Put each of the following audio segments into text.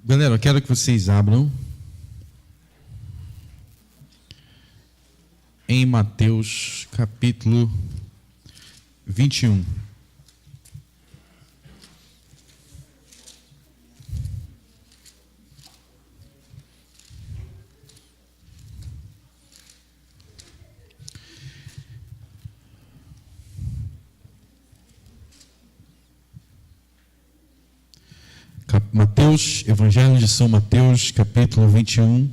Galera, eu quero que vocês abram em Mateus capítulo 21. Mateus, Evangelho de São Mateus, capítulo 21,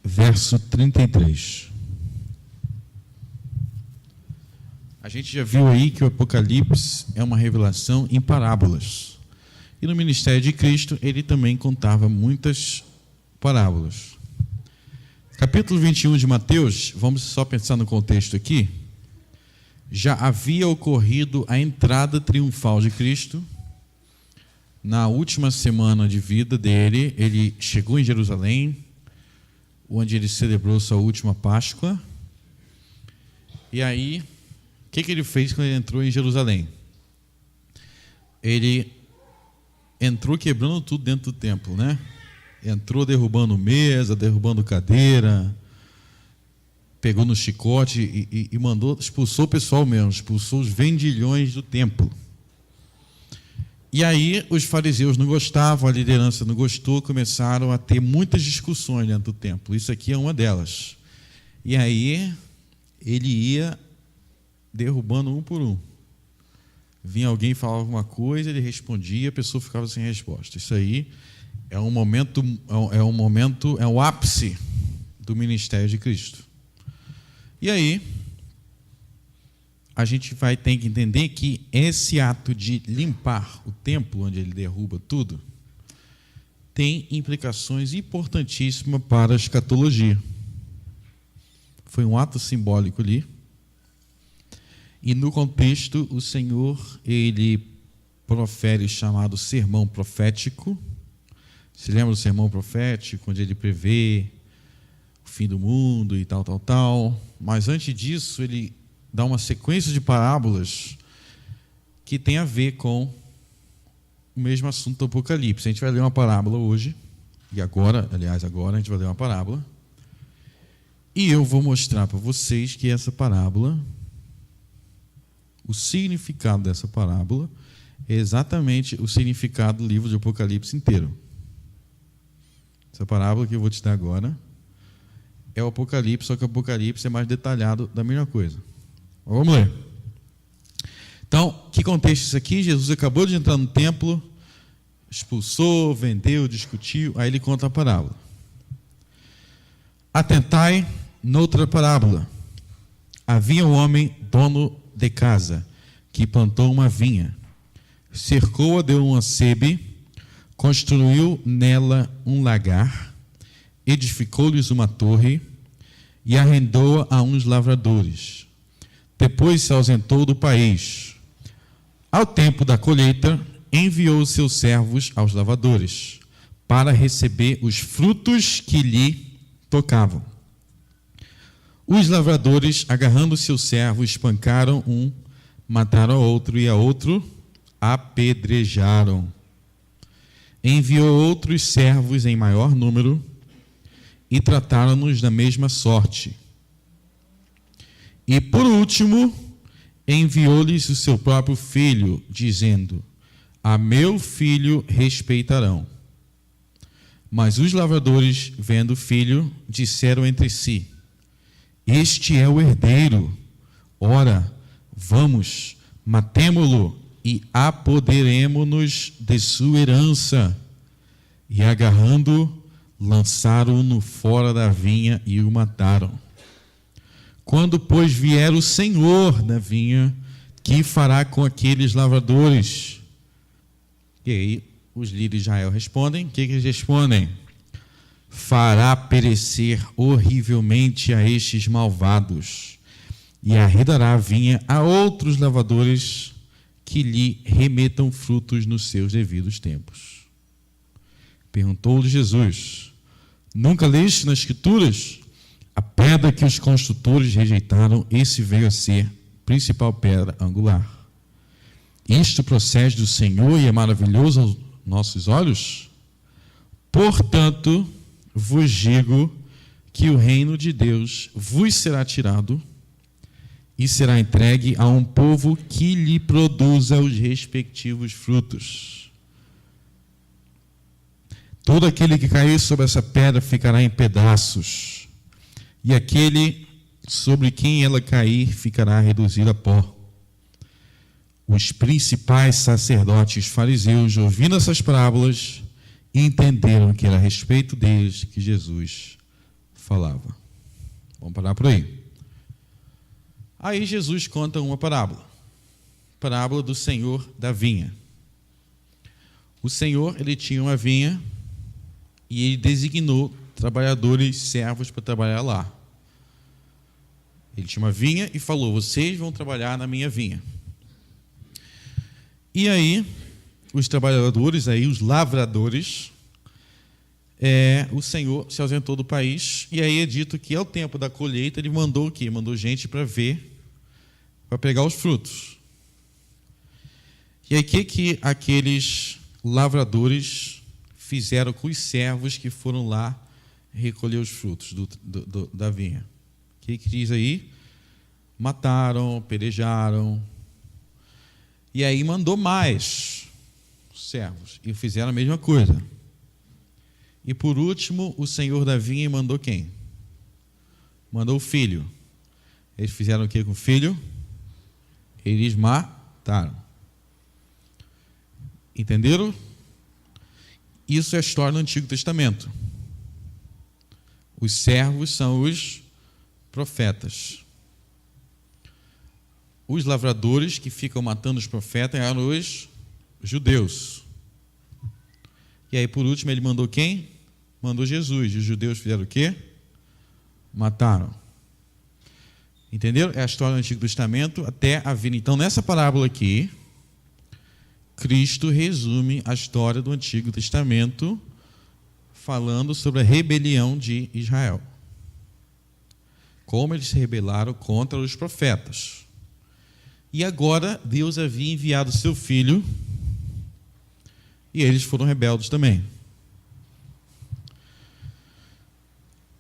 verso 33. A gente já viu aí que o Apocalipse é uma revelação em parábolas. E no ministério de Cristo, ele também contava muitas parábolas. Capítulo 21 de Mateus, vamos só pensar no contexto aqui. Já havia ocorrido a entrada triunfal de Cristo. Na última semana de vida dele, ele chegou em Jerusalém, onde ele celebrou sua última Páscoa. E aí, o que ele fez quando ele entrou em Jerusalém? Ele entrou quebrando tudo dentro do templo, né? Entrou derrubando mesa, derrubando cadeira, pegou no chicote e mandou, expulsou o pessoal mesmo, expulsou os vendilhões do templo. E aí os fariseus não gostavam, a liderança não gostou, começaram a ter muitas discussões dentro do templo. Isso aqui é uma delas. E aí ele ia derrubando um por um. Vinha alguém falar alguma coisa, ele respondia, a pessoa ficava sem resposta. Isso aí é um momento, é o ápice do ministério de Cristo. E aí a gente vai ter que entender que esse ato de limpar o templo, onde ele derruba tudo, tem implicações importantíssimas para a escatologia. Foi um ato simbólico ali. E no contexto, o Senhor, ele profere o chamado sermão profético. Se lembra do sermão profético, onde ele prevê o fim do mundo e tal. Mas antes disso, ele dá uma sequência de parábolas que tem a ver com o mesmo assunto do Apocalipse. A gente vai ler uma parábola hoje, e agora a gente vai ler uma parábola, e eu vou mostrar para vocês que essa parábola, o significado dessa parábola, é exatamente o significado do livro de Apocalipse inteiro. Essa parábola que eu vou te dar agora é o Apocalipse, só que o Apocalipse é mais detalhado da mesma coisa. Vamos ler. Então, que contexto é isso aqui? Jesus acabou de entrar no templo, expulsou, vendeu, discutiu, aí ele conta a parábola. Atentai noutra parábola. Havia um homem, dono de casa, que plantou uma vinha, cercou-a de uma sebe, construiu nela um lagar, edificou-lhes uma torre e arrendou-a a uns lavradores. Depois se ausentou do país. Ao tempo da colheita, enviou seus servos aos lavradores para receber os frutos que lhe tocavam. Os lavradores, agarrando seus servos, espancaram um, mataram a outro e a outro apedrejaram. Enviou outros servos em maior número e trataram-nos da mesma sorte. E por último, enviou-lhes o seu próprio filho, dizendo: a meu filho respeitarão. Mas os lavradores, vendo o filho, disseram entre si: este é o herdeiro. Ora, vamos, matemo-lo e apoderemo-nos de sua herança. E agarrando-o, lançaram-no fora da vinha e o mataram. Quando, pois, vier o Senhor da vinha, que fará com aqueles lavradores? E aí os líderes de Israel respondem. O que eles respondem? Fará perecer horrivelmente a estes malvados, e arredará a vinha a outros lavradores que lhe remetam frutos nos seus devidos tempos. Perguntou-lhe Jesus: nunca leste nas Escrituras? A pedra que os construtores rejeitaram, esse veio a ser principal pedra angular. Isto procede do Senhor e é maravilhoso nossos olhos? Portanto, vos digo que o reino de Deus vos será tirado e será entregue a um povo que lhe produza os respectivos frutos. Todo aquele que cair sobre essa pedra ficará em pedaços, e aquele sobre quem ela cair ficará reduzido a pó. Os principais sacerdotes fariseus, ouvindo essas parábolas, entenderam que era a respeito deles que Jesus falava. Vamos parar por aí. Aí Jesus conta uma parábola. Parábola do Senhor da vinha. O Senhor, ele tinha uma vinha e ele designou trabalhadores, servos para trabalhar lá. Ele tinha uma vinha e falou: vocês vão trabalhar na minha vinha. E aí, os trabalhadores, os lavradores, o Senhor se ausentou do país, e aí é dito que ao tempo da colheita ele mandou o quê? Mandou gente para ver, para pegar os frutos. E aí o que aqueles lavradores fizeram com os servos que foram lá recolher os frutos da vinha? O que diz aí? Mataram, pelejaram. E aí mandou mais servos e fizeram a mesma coisa. E por último, o Senhor da vinha mandou quem? Mandou o filho. Eles fizeram o que com o filho? Eles mataram. Entenderam? Isso é a história do Antigo Testamento. Os servos são os profetas. Os lavradores que ficam matando os profetas eram os judeus. E aí, por último, ele mandou quem? Mandou Jesus. E os judeus fizeram o quê? Mataram. Entenderam? É a história do Antigo Testamento até a vinda. Então, nessa parábola aqui, Cristo resume a história do Antigo Testamento falando sobre a rebelião de Israel. Como eles se rebelaram contra os profetas. E agora Deus havia enviado seu filho e eles foram rebeldes também.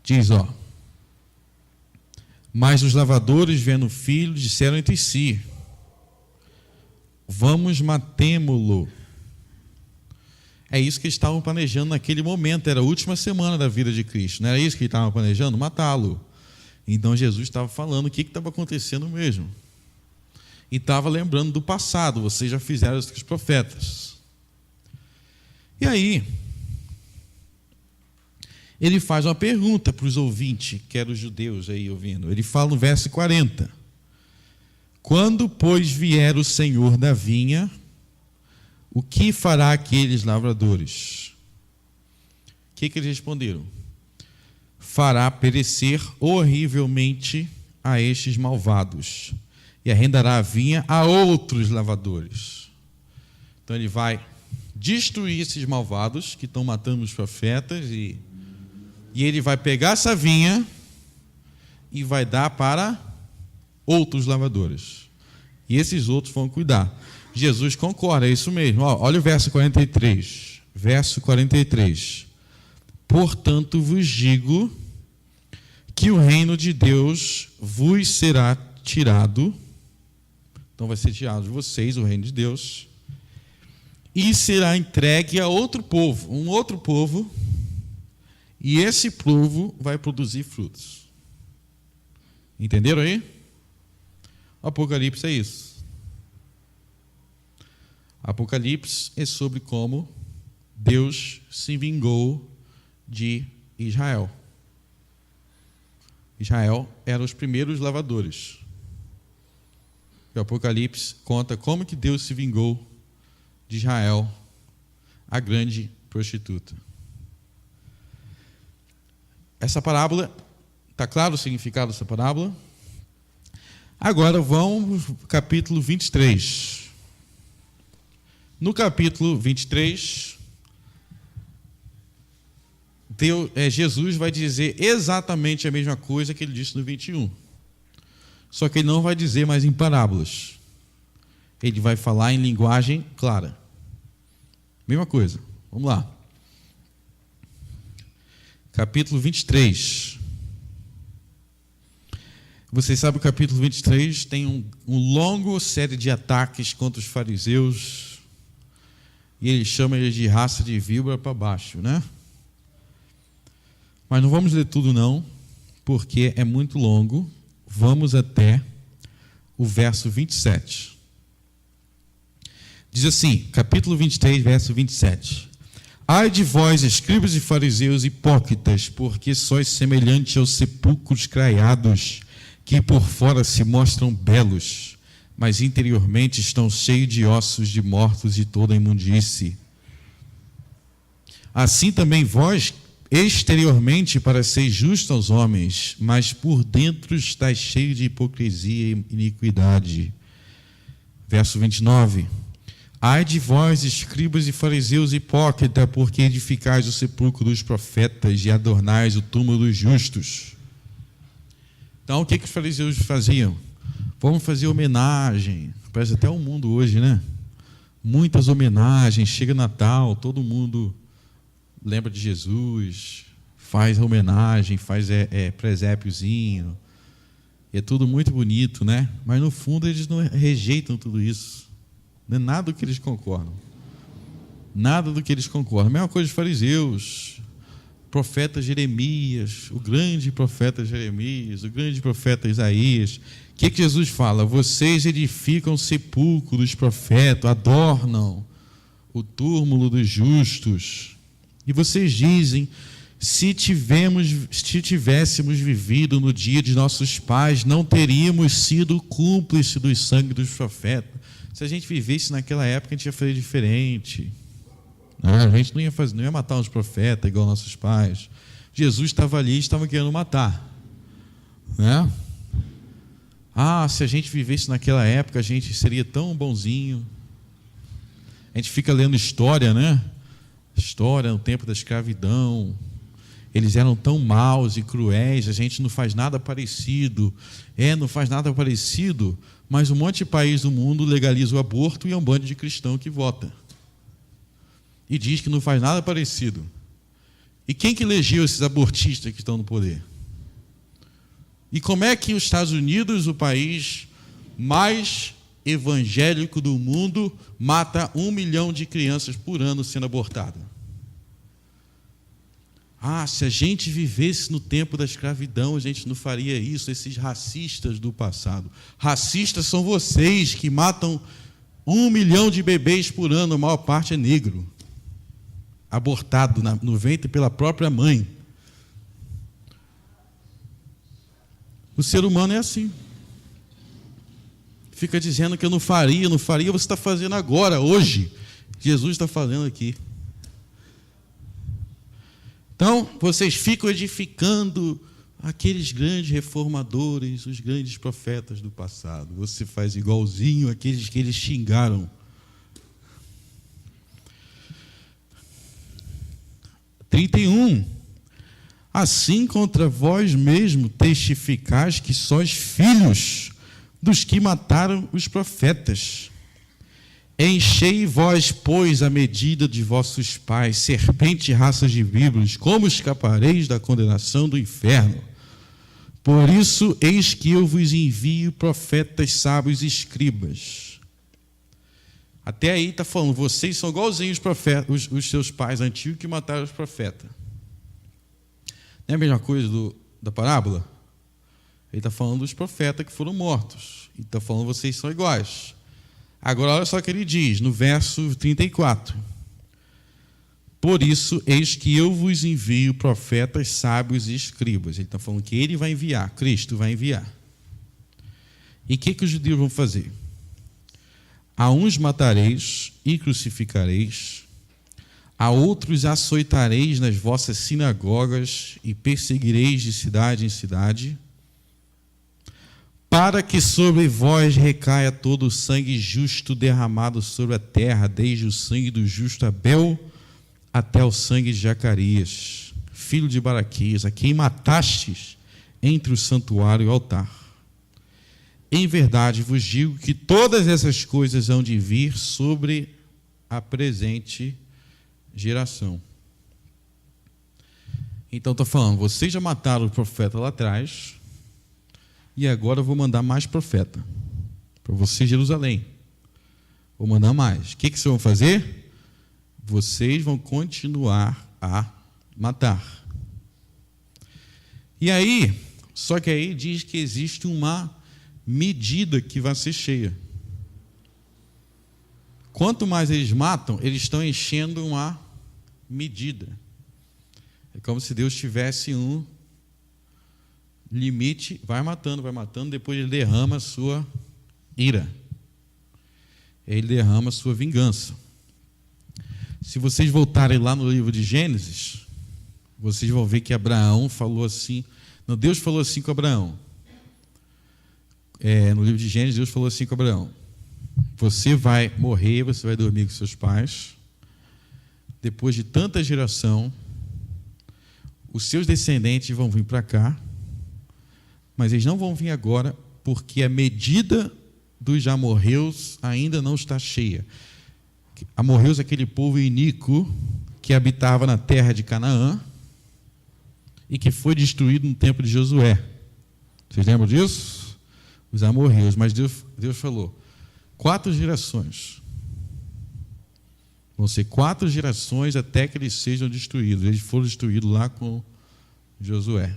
Diz, mas os lavradores, vendo o filho, disseram entre si: vamos matemo-lo. É isso que eles estavam planejando naquele momento, era a última semana da vida de Cristo. Não era isso que eles estavam planejando? Matá-lo. Então Jesus estava falando o que estava acontecendo mesmo. E estava lembrando do passado: vocês já fizeram isso com os profetas. E aí, ele faz uma pergunta para os ouvintes, que eram os judeus aí ouvindo. Ele fala no verso 40: quando, pois, vier o Senhor da vinha, o que fará aqueles lavradores? O que eles responderam? Fará perecer horrivelmente a estes malvados, e arrendará a vinha a outros lavradores. Então ele vai destruir esses malvados que estão matando os profetas, e ele vai pegar essa vinha e vai dar para outros lavradores. E esses outros vão cuidar. Jesus concorda, é isso mesmo. Olha o verso 43. Verso 43. Portanto vos digo que o reino de Deus vos será tirado. Então vai ser tirado de vocês o reino de Deus e será entregue a outro povo, um outro povo, e esse povo vai produzir frutos. Entenderam aí? O Apocalipse é isso. Apocalipse é sobre como Deus se vingou de Israel. Israel eram os primeiros lavradores. O Apocalipse conta como que Deus se vingou de Israel, a grande prostituta. Essa parábola, está claro o significado dessa parábola? Agora vamos para o capítulo 23. No capítulo 23, Jesus vai dizer exatamente a mesma coisa que ele disse no 21. Só que ele não vai dizer mais em parábolas. Ele vai falar em linguagem clara. Mesma coisa. Vamos lá. Capítulo 23. Vocês sabem que o capítulo 23 tem um longo série de ataques contra os fariseus. E ele chama eles de raça de víbora para baixo, né? Mas não vamos ler tudo não, porque é muito longo. Vamos até o verso 27. Diz assim, capítulo 23, verso 27. Ai de vós, escribas e fariseus hipócritas, porque sois semelhantes aos sepulcros caiados, que por fora se mostram belos, mas interiormente estão cheios de ossos de mortos e toda imundície. Assim também vós, exteriormente, para ser justo aos homens, mas por dentro estáis cheios de hipocrisia e iniquidade. Verso 29. Ai de vós, escribas e fariseus hipócritas, porque edificais o sepulcro dos profetas e adornais o túmulo dos justos. Então, o que os fariseus faziam? Vamos fazer homenagem. Parece até o mundo hoje, né? Muitas homenagens. Chega Natal, todo mundo lembra de Jesus, faz homenagem, faz presépiozinho. É tudo muito bonito, né? Mas no fundo eles não rejeitam tudo isso. Não é nada do que eles concordam. Nada do que eles concordam. A mesma coisa dos fariseus. Profeta Jeremias, o grande profeta Jeremias, o grande profeta Isaías. O que Jesus fala? Vocês edificam o sepulcro dos profetas, adornam o túmulo dos justos. E vocês dizem, se tivéssemos vivido no dia de nossos pais, não teríamos sido cúmplices do sangue dos profetas. Se a gente vivesse naquela época, a gente ia fazer diferente. A gente não ia matar os profetas igual nossos pais. Jesus estava ali e estava querendo matar. Né? Se a gente vivesse naquela época, a gente seria tão bonzinho. A gente fica lendo história, né? História no tempo da escravidão. Eles eram tão maus e cruéis, a gente não faz nada parecido. Não faz nada parecido, mas um monte de país do mundo legaliza o aborto e é um bando de cristão que vota. E diz que não faz nada parecido. E quem que elegeu esses abortistas que estão no poder? E como é que os Estados Unidos, o país mais evangélico do mundo, mata 1 milhão de crianças por ano sendo abortadas? Se a gente vivesse no tempo da escravidão, a gente não faria isso. Esses racistas do passado. Racistas são vocês que matam 1 milhão de bebês por ano, a maior parte é negro. Abortado no ventre pela própria mãe. O ser humano é assim. Fica dizendo que eu não faria, você está fazendo agora, hoje. Jesus está fazendo aqui. Então, vocês ficam edificando aqueles grandes reformadores, os grandes profetas do passado. Você faz igualzinho aqueles que eles xingaram. 31. Assim contra vós mesmo testificais que sois filhos dos que mataram os profetas. Enchei vós, pois, a medida de vossos pais, serpente e raças de víboras, como escapareis da condenação do inferno? Por isso, eis que eu vos envio profetas, sábios e escribas. Até aí está falando, vocês são igualzinhos os seus pais antigos que mataram os profetas. Não é a mesma coisa da parábola? Ele está falando dos profetas que foram mortos. Ele está falando, vocês são iguais. Agora, olha só o que ele diz, no verso 34. Por isso, eis que eu vos envio profetas, sábios e escribas. Ele está falando que ele vai enviar, Cristo vai enviar. E o que os judeus vão fazer? A uns matareis e crucificareis, a outros açoitareis nas vossas sinagogas e perseguireis de cidade em cidade, para que sobre vós recaia todo o sangue justo derramado sobre a terra, desde o sangue do justo Abel até o sangue de Zacarias, filho de Baraquias, a quem matastes entre o santuário e o altar. Em verdade vos digo que todas essas coisas hão de vir sobre a presente geração. Então está falando, vocês já mataram o profeta lá atrás, e agora eu vou mandar mais profeta para vocês, Jerusalém. Vou mandar mais. O que vocês vão fazer? Vocês vão continuar a matar. E aí, só que aí diz que existe uma medida que vai ser cheia. Quanto mais eles matam, eles estão enchendo uma medida. É como se Deus tivesse um limite, vai matando, depois ele derrama a sua ira. Ele derrama a sua vingança. Se vocês voltarem lá no livro de Gênesis, vocês vão ver que Abraão falou assim, não, Deus falou assim com Abraão. No livro de Gênesis, Deus falou assim com Abraão: você vai morrer, você vai dormir com seus pais, depois de tanta geração, os seus descendentes vão vir para cá, mas eles não vão vir agora, porque a medida dos amorreus ainda não está cheia. Amorreus é aquele povo iníquo que habitava na terra de Canaã e que foi destruído no tempo de Josué. Vocês lembram disso? Os amorreus. Mas Deus falou, 4 gerações. Vão ser 4 gerações até que eles sejam destruídos. Eles foram destruídos lá com Josué.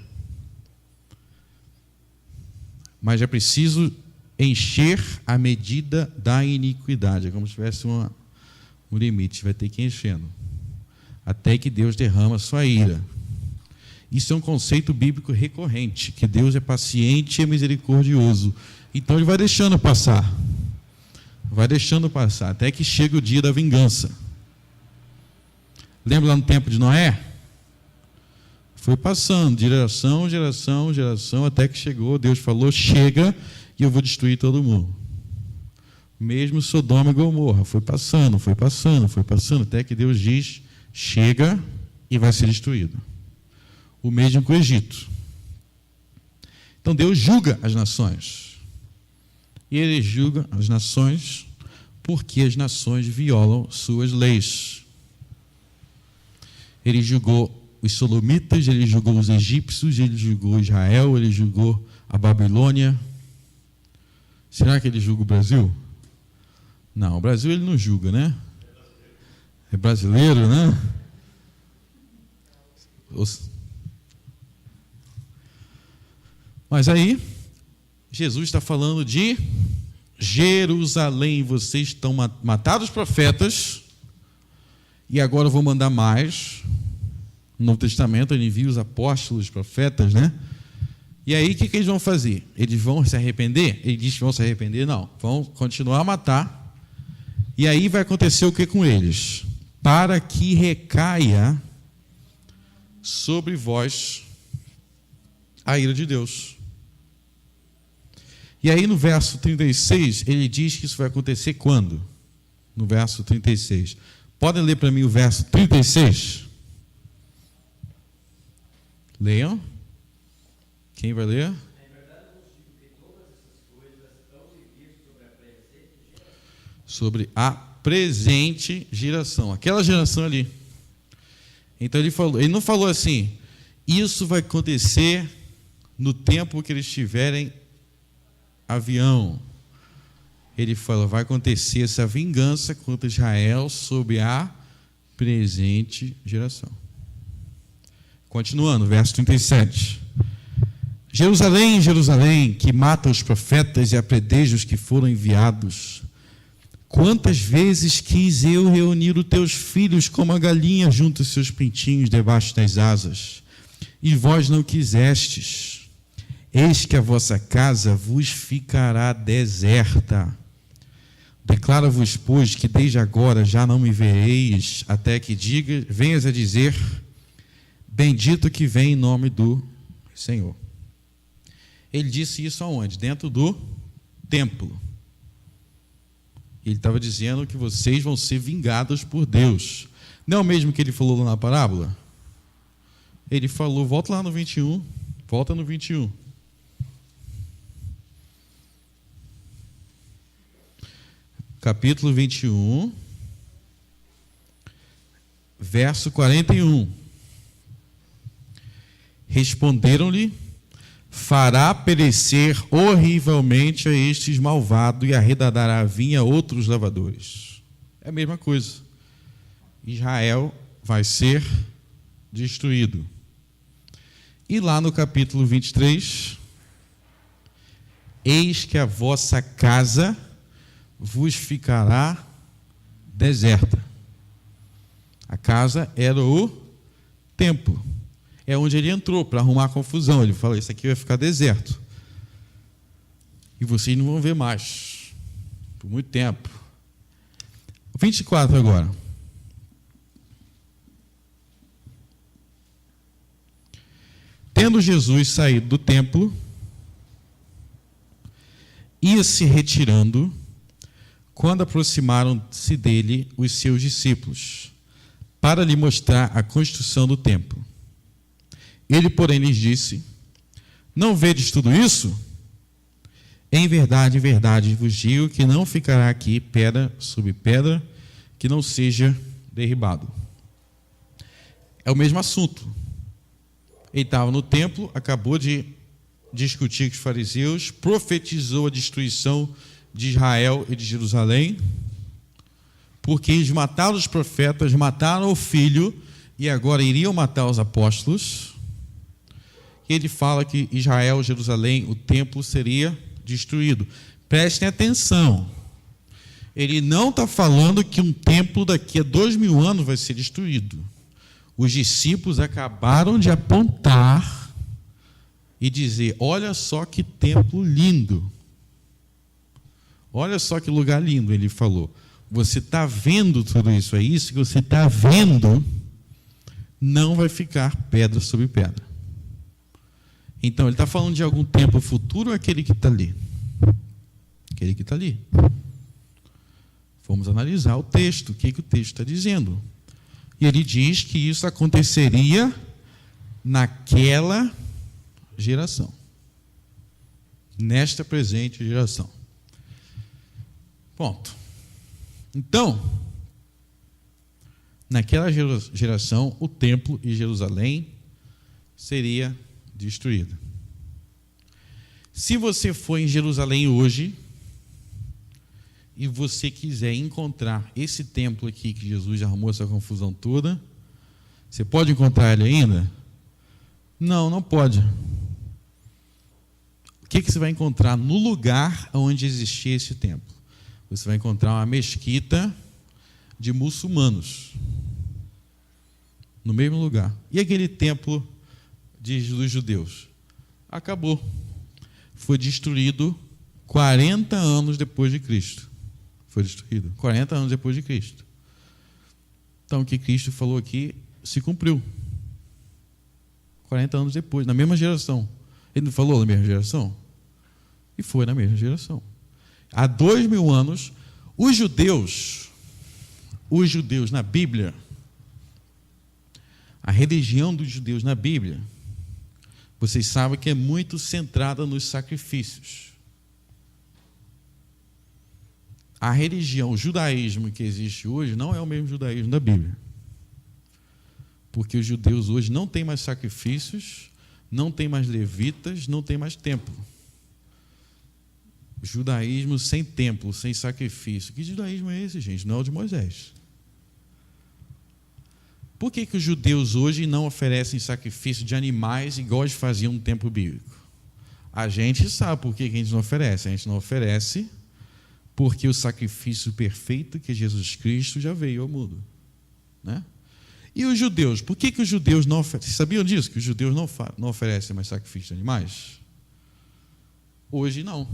Mas é preciso encher a medida da iniquidade. É como se tivesse um limite. Vai ter que ir enchendo. Até que Deus derrama a sua ira. Isso é um conceito bíblico recorrente, que Deus é paciente e misericordioso. Então Ele vai deixando passar. Vai deixando passar, até que chega o dia da vingança. Lembra lá no tempo de Noé? Foi passando, de geração, até que chegou, Deus falou, chega, e eu vou destruir todo mundo. Mesmo Sodoma e Gomorra, foi passando, até que Deus diz, chega, e vai ser destruído. O mesmo com o Egito. Então Deus julga as nações. E Ele julga as nações porque as nações violam suas leis. Ele julgou os Solomitas, Ele julgou os egípcios, Ele julgou Israel, Ele julgou a Babilônia. Será que Ele julga o Brasil? Não, o Brasil Ele não julga, né? É brasileiro, né? Mas aí, Jesus está falando de Jerusalém. Vocês estão matados os profetas, e agora eu vou mandar mais. No Novo Testamento, Ele envia os apóstolos, os profetas, né? E aí, o que eles vão fazer? Eles vão se arrepender? Ele diz que vão se arrepender? Não. Vão continuar a matar. E aí vai acontecer o que com eles? Para que recaia sobre vós a ira de Deus. E aí no verso 36, ele diz que isso vai acontecer quando? No verso 36. Podem ler para mim o verso 36? Leiam. Quem vai ler? Sobre a presente geração. Aquela geração ali. Então ele não falou assim, isso vai acontecer no tempo que eles tiverem avião. Ele falou, vai acontecer essa vingança contra Israel sobre a presente geração. Continuando, verso 37. Jerusalém, Jerusalém, que mata os profetas e apredejos os que foram enviados. Quantas vezes quis eu reunir os teus filhos como a galinha junto aos seus pintinhos debaixo das asas, e vós não quisestes. Eis que a vossa casa vos ficará deserta. Declaro-vos, pois, que desde agora já não me vereis, até que venhas a dizer, bendito que vem em nome do Senhor. Ele disse isso aonde? Dentro do templo. Ele estava dizendo que vocês vão ser vingados por Deus. Não é o mesmo que ele falou lá na parábola? Ele falou, volta lá no 21, volta no 21. Capítulo 21, Verso 41. Responderam-lhe: fará perecer horrivelmente a estes malvados e arredará a vinha a outros lavradores. É a mesma coisa. Israel vai ser destruído. E lá no capítulo 23, eis que a vossa casa vos ficará deserta. A casa era o templo. É onde ele entrou para arrumar a confusão. Ele falou: isso aqui vai ficar deserto. E vocês não vão ver mais. Por muito tempo. 24 agora. Tendo Jesus saído do templo, ia se retirando, quando aproximaram-se dele os seus discípulos, para lhe mostrar a construção do templo. Ele, porém, lhes disse: não vedes tudo isso? Em verdade, vos digo que não ficará aqui pedra sobre pedra que não seja derribado. É o mesmo assunto. Ele estava no templo, acabou de discutir com os fariseus, profetizou a destruição de Israel e de Jerusalém, porque eles mataram os profetas, mataram o filho e agora iriam matar os apóstolos. Ele fala que Israel, Jerusalém, o templo seria destruído. Prestem atenção. Ele não está falando que um templo daqui a 2000 anos vai ser destruído. Os discípulos acabaram de apontar e dizer: olha só que templo lindo. Olha só que lugar lindo, ele falou. Você está vendo tudo isso? É isso que você está vendo? Não vai ficar pedra sobre pedra. Então, ele está falando de algum tempo futuro ou aquele que está ali? Aquele que está ali. Vamos analisar o texto, o que o texto está dizendo. E ele diz que isso aconteceria naquela geração. Nesta presente geração. Ponto. Então, naquela geração, o templo em Jerusalém seria destruído. Se você for em Jerusalém hoje e você quiser encontrar esse templo aqui que Jesus arrumou essa confusão toda, você pode encontrar ele ainda? Não, não pode. O que você vai encontrar no lugar onde existia esse templo? Você vai encontrar uma mesquita de muçulmanos no mesmo lugar. E aquele templo dos judeus? Acabou. Foi destruído 40 anos depois de Cristo. Foi destruído 40 anos depois de Cristo. Então, o que Cristo falou aqui se cumpriu. 40 anos depois, na mesma geração. Ele não falou na mesma geração? E foi na mesma geração. Há 2000 anos, os judeus na Bíblia, a religião dos judeus na Bíblia, vocês sabem que é muito centrada nos sacrifícios. A religião, o judaísmo que existe hoje, não é o mesmo judaísmo da Bíblia. Porque os judeus hoje não têm mais sacrifícios, não têm mais levitas, não têm mais templo. Judaísmo sem templo, sem sacrifício. Que judaísmo é esse, gente? Não é o de Moisés. Por que os judeus hoje não oferecem sacrifício de animais igual eles faziam no tempo bíblico? A gente sabe por que a gente não oferece. A gente não oferece porque o sacrifício perfeito que é Jesus Cristo já veio ao mundo. Né? E os judeus? Por que os judeus não oferecem? Sabiam disso? Que os judeus não oferecem mais sacrifício de animais? Hoje não.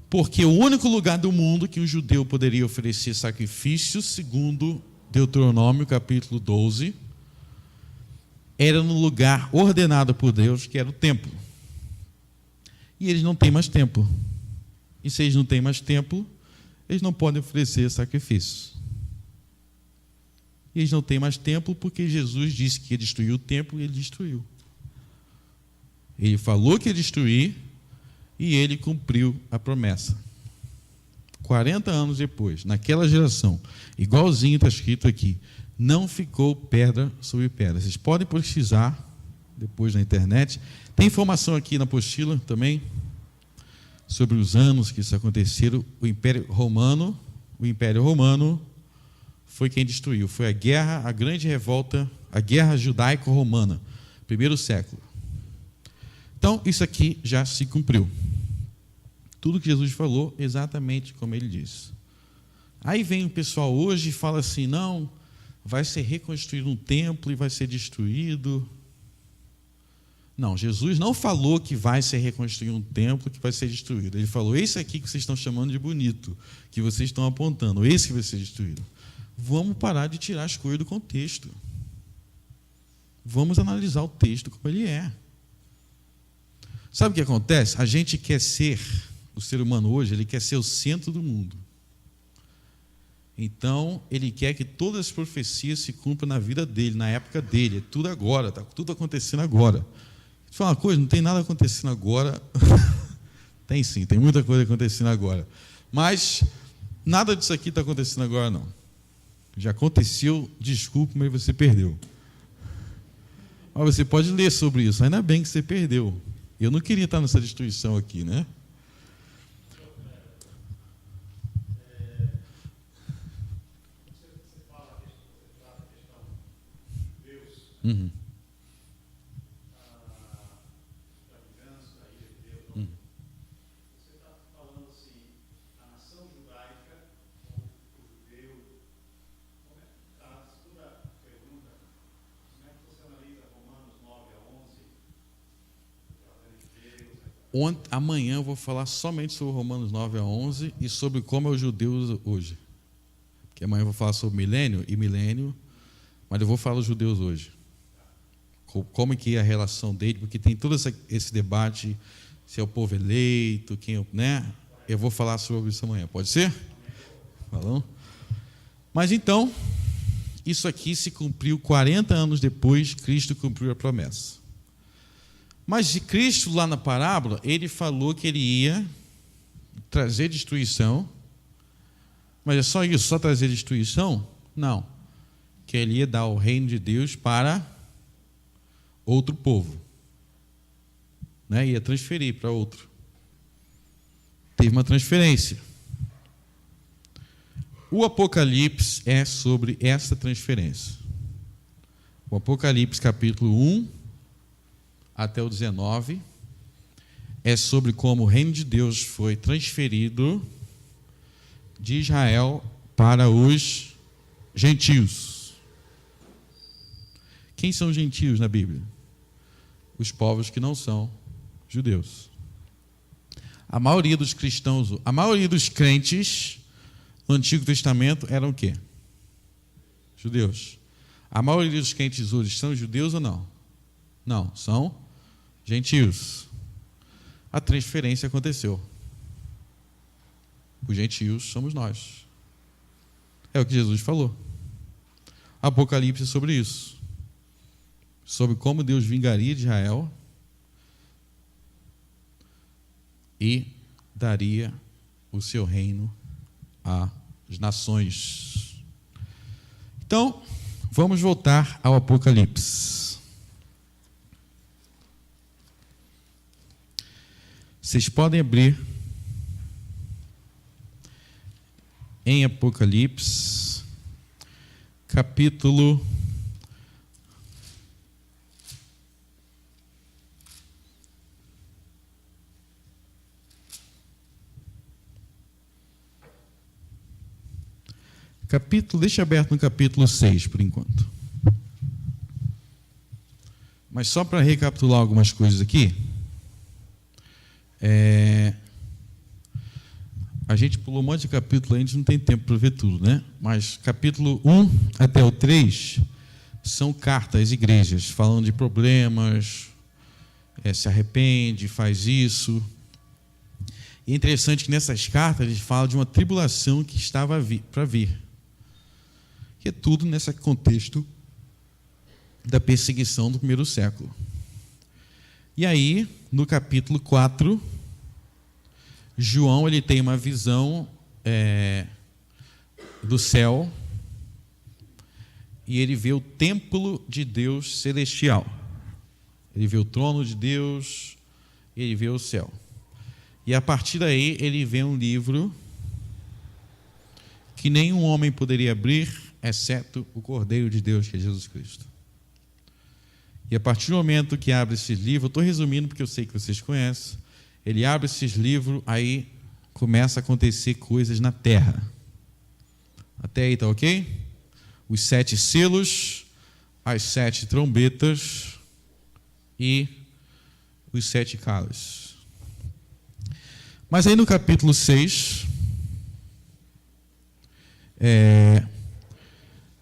Porque o único lugar do mundo que um judeu poderia oferecer sacrifício, segundo Deuteronômio, capítulo 12, era no lugar ordenado por Deus, que era o templo. E eles não têm mais templo. E se eles não têm mais templo, eles não podem oferecer sacrifício. E eles não têm mais templo porque Jesus disse que ia destruir o templo e ele destruiu. Ele falou que ia destruir e ele cumpriu a promessa. 40 anos depois, naquela geração, igualzinho está escrito aqui, Não ficou pedra sobre pedra. Vocês podem pesquisar depois na internet. Tem informação aqui na apostila também sobre os anos que isso aconteceram. O Império Romano foi quem destruiu. Foi a grande revolta, a guerra judaico-romana, primeiro século. Então, isso aqui já se cumpriu. Tudo que Jesus falou, exatamente como ele disse. Aí vem o pessoal hoje e fala assim, não, vai ser reconstruído um templo e vai ser destruído. Não, Jesus não falou que vai ser reconstruído um templo que vai ser destruído. Ele falou, esse aqui que vocês estão chamando de bonito, que vocês estão apontando, esse que vai ser destruído. Vamos parar de tirar as coisas do contexto. Vamos analisar o texto como ele é. Sabe o que acontece? A gente quer ser, o ser humano hoje, ele quer ser o centro do mundo. Então, ele quer que todas as profecias se cumpram na vida dele, na época dele. É tudo agora, está tudo acontecendo agora. Deixa eu falar uma coisa, não tem nada acontecendo agora. Tem sim, tem muita coisa acontecendo agora. Mas nada disso aqui está acontecendo agora, não. Já aconteceu, desculpe, mas você perdeu. Mas você pode ler sobre isso, ainda bem que você perdeu. Eu não queria estar nessa destruição aqui, né? Uhum. Da vingança, da ira de Deus. Você está falando assim, a nação judaica, o judeu, como é que está? A segunda pergunta, como é que você analisa Romanos 9 a 11? Amanhã eu vou falar somente sobre Romanos 9 a 11 e sobre como é o judeu hoje. Porque amanhã eu vou falar sobre milênio, mas eu vou falar dos judeus hoje. Como que é a relação dele, porque tem todo esse debate, se é o povo eleito, quem, né? Eu vou falar sobre isso amanhã, pode ser? Falou? Mas então, isso aqui se cumpriu 40 anos depois, Cristo cumpriu a promessa. Mas de Cristo, lá na parábola, ele falou que ele ia trazer destruição, mas é só isso, só trazer destruição? Não. Que ele ia dar o reino de Deus para outro povo, né? Ia transferir para outro. Teve uma transferência. O Apocalipse é sobre essa transferência. O Apocalipse capítulo 1 até o 19 é sobre como o reino de Deus foi transferido de Israel para os gentios. Quem são os gentios na Bíblia? Os povos que não são judeus. A maioria dos cristãos, a maioria dos crentes no Antigo Testamento eram o quê? Judeus. A maioria dos crentes hoje são judeus ou não? Não, são gentios. A transferência aconteceu. Os gentios somos nós. É o que Jesus falou. Apocalipse é sobre isso. Sobre como Deus vingaria de Israel e daria o seu reino às nações. Então, vamos voltar ao Apocalipse. Vocês podem abrir em Apocalipse, capítulo 6. Deixa aberto no capítulo 6, por enquanto. Mas só para recapitular algumas coisas aqui, a gente pulou um monte de capítulo, a gente não tem tempo para ver tudo, né? Mas capítulo 1 até o 3 são cartas às igrejas, falando de problemas, se arrepende, faz isso. E é interessante que nessas cartas eles falam de uma tribulação que estava para vir. Que é tudo nesse contexto da perseguição do primeiro século. E aí, no capítulo 4, João ele tem uma visão do céu, e ele vê o templo de Deus celestial. Ele vê o trono de Deus, ele vê o céu. E a partir daí ele vê um livro que nenhum homem poderia abrir, exceto o Cordeiro de Deus, que é Jesus Cristo. E a partir do momento que abre esse livro, eu estou resumindo porque eu sei que vocês conhecem, ele abre esses livros, aí começa a acontecer coisas na terra. Até aí está ok? Os 7 selos, as 7 trombetas e os 7 cálices. Mas aí no capítulo 6,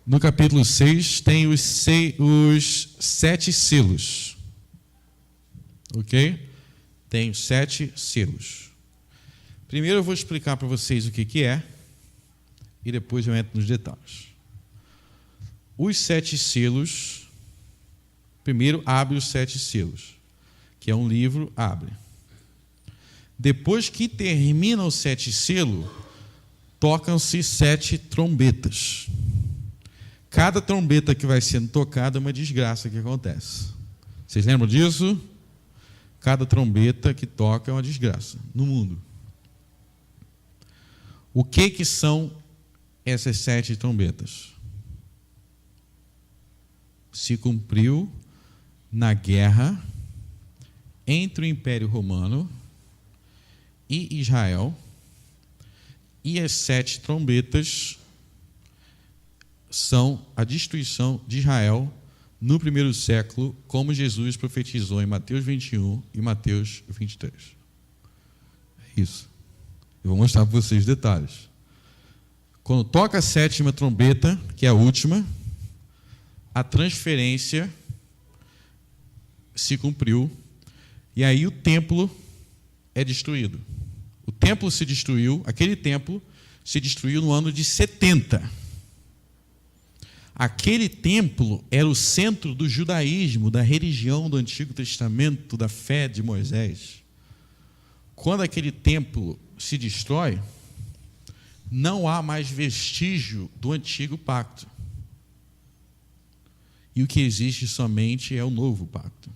no capítulo 6 tem os 7 selos. Ok? Tem os 7 selos. Primeiro eu vou explicar para vocês o que é, e depois eu entro nos detalhes. Os 7 selos, primeiro abre os 7 selos, que é um livro, abre. Depois que termina os 7 selos, tocam-se 7 trombetas. Cada trombeta que vai sendo tocada é uma desgraça que acontece. Vocês lembram disso? Cada trombeta que toca é uma desgraça no mundo. O que são essas 7 trombetas? Se cumpriu na guerra entre o Império Romano e Israel, e as 7 trombetas são a destruição de Israel no primeiro século, como Jesus profetizou em Mateus 21 e Mateus 23. É isso. Eu vou mostrar para vocês os detalhes. Quando toca a 7ª trombeta, que é a última, a transferência se cumpriu, e aí o templo é destruído. O templo se destruiu, aquele templo se destruiu no ano de 70. Aquele templo era o centro do judaísmo, da religião do Antigo Testamento, da fé de Moisés. Quando aquele templo se destrói, não há mais vestígio do antigo pacto. E o que existe somente é o novo pacto,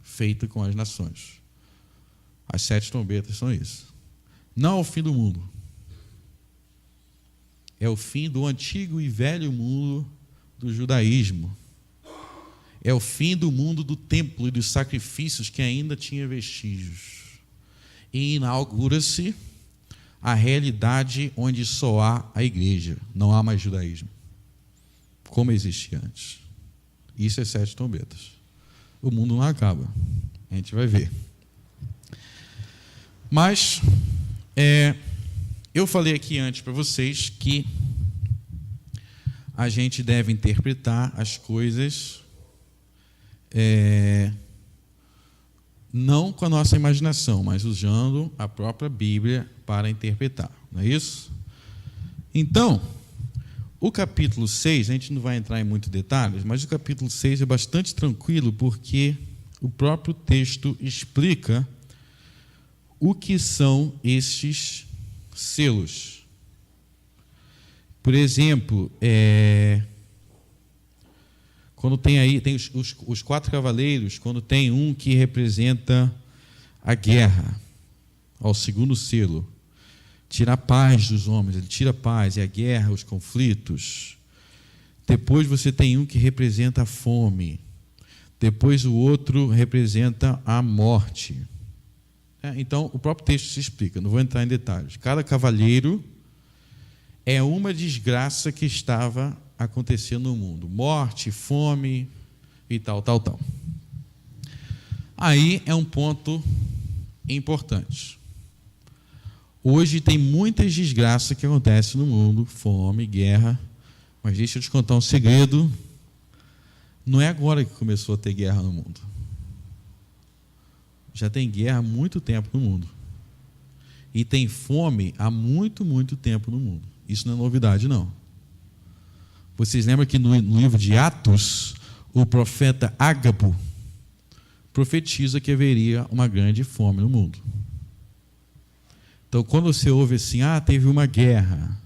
feito com as nações. As 7 trombetas são isso. Não é o fim do mundo. É o fim do antigo e velho mundo do judaísmo. É o fim do mundo do templo e dos sacrifícios que ainda tinha vestígios. E inaugura-se a realidade onde só há a igreja. Não há mais judaísmo, como existia antes. Isso é 7 trombetas. O mundo não acaba. A gente vai ver. Mas, eu falei aqui antes para vocês que a gente deve interpretar as coisas não com a nossa imaginação, mas usando a própria Bíblia para interpretar. Não é isso? Então, o capítulo 6, a gente não vai entrar em muitos detalhes, mas o capítulo 6 é bastante tranquilo porque o próprio texto explica o que são estes selos. Por exemplo, quando tem aí, tem os 4 cavaleiros, quando tem um que representa a guerra, ao segundo selo, tira a paz dos homens, ele tira a paz, e a guerra, os conflitos. Depois você tem um que representa a fome, depois o outro representa a morte. Então, o próprio texto se explica, não vou entrar em detalhes. Cada cavaleiro é uma desgraça que estava acontecendo no mundo. Morte, fome e tal. Aí é um ponto importante. Hoje tem muitas desgraças que acontecem no mundo, fome, guerra, mas deixa eu te contar um segredo, não é agora que começou a ter guerra no mundo. Já tem guerra há muito tempo no mundo. E tem fome há muito, muito tempo no mundo. Isso não é novidade, não. Vocês lembram que no livro de Atos, o profeta Ágabo profetiza que haveria uma grande fome no mundo. Então, quando você ouve assim, teve uma guerra,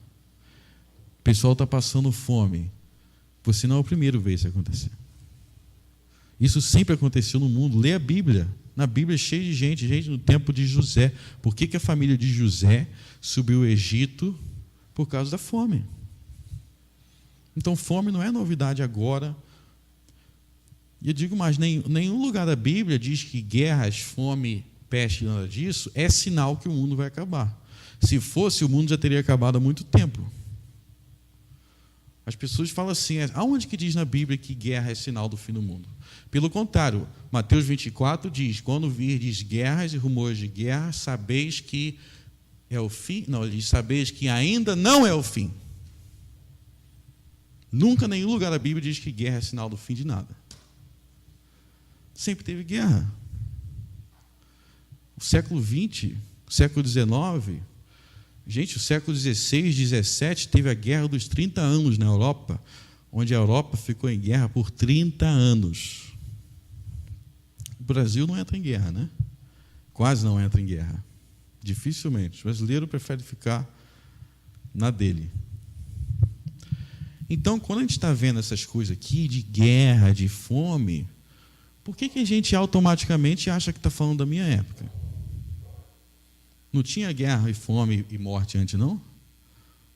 o pessoal está passando fome, Você não é o primeiro a ver isso acontecer. Isso sempre aconteceu no mundo. Lê a Bíblia. Na Bíblia é cheio de gente no tempo de José. Por que a família de José subiu ao Egito? Por causa da fome. Então, fome não é novidade agora. E eu digo mais, nenhum lugar da Bíblia diz que guerras, fome, peste, nada disso, é sinal que o mundo vai acabar. Se fosse, o mundo já teria acabado há muito tempo. As pessoas falam assim, aonde que diz na Bíblia que guerra é sinal do fim do mundo? Pelo contrário, Mateus 24 diz, quando virdes guerras e rumores de guerra, sabeis que é o fim. Não, ele diz, sabeis que ainda não é o fim. Nunca, em nenhum lugar da Bíblia diz que guerra é sinal do fim de nada. Sempre teve guerra. O século XX, o século XIX, gente, o século XVI, XVII, teve a Guerra dos 30 anos na Europa, onde a Europa ficou em guerra por 30 anos. O Brasil não entra em guerra, né? Quase não entra em guerra. Dificilmente. O brasileiro prefere ficar na dele. Então, quando a gente está vendo essas coisas aqui de guerra, de fome, por que a gente automaticamente acha que está falando da minha época? Não tinha guerra e fome e morte antes, não?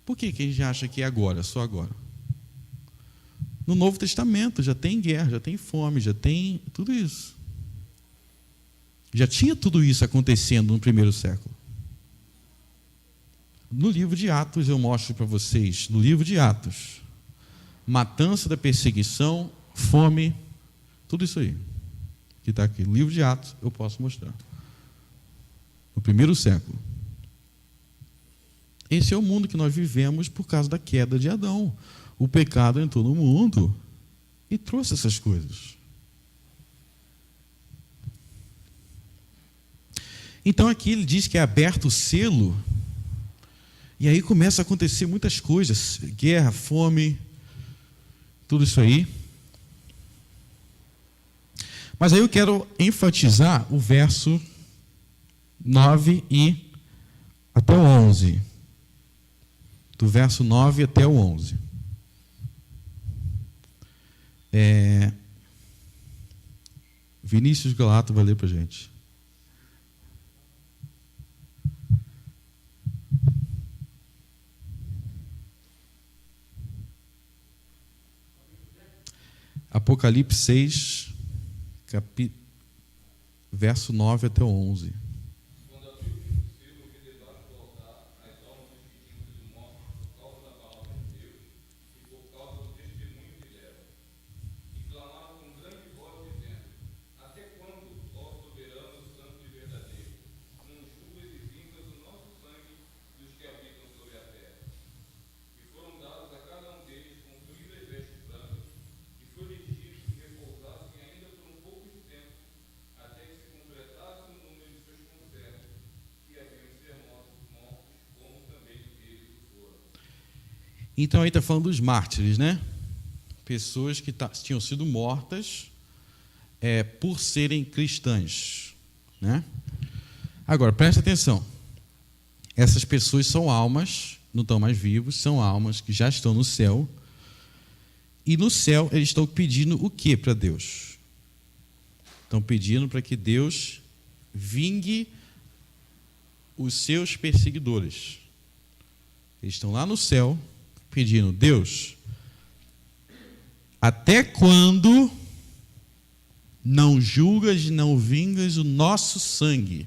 Por que a gente acha que é agora, só agora? No Novo Testamento já tem guerra, já tem fome, já tem tudo isso. Já tinha tudo isso acontecendo no primeiro século. No livro de Atos, eu mostro para vocês, no livro de Atos, matança da perseguição, fome, tudo isso aí, que está aqui. No livro de Atos, eu posso mostrar. No primeiro século. Esse é o mundo que nós vivemos por causa da queda de Adão. O pecado entrou no mundo e trouxe essas coisas. Então aqui ele diz que é aberto o selo, e aí começa a acontecer muitas coisas, guerra, fome, tudo isso aí. Mas aí eu quero enfatizar o verso 9 e até o 11. Do verso 9 até o 11. Vinícius Galato vai ler para a gente. Apocalipse 6, verso 9 até o 11. Então aí está falando dos mártires, né? Pessoas que tinham sido mortas por serem cristãs, né? Agora, presta atenção. Essas pessoas são almas, não estão mais vivos, são almas que já estão no céu. E no céu eles estão pedindo o que para Deus? Estão pedindo para que Deus vingue os seus perseguidores. Eles estão lá no céu pedindo, Deus, até quando não julgas e não vingas o nosso sangue?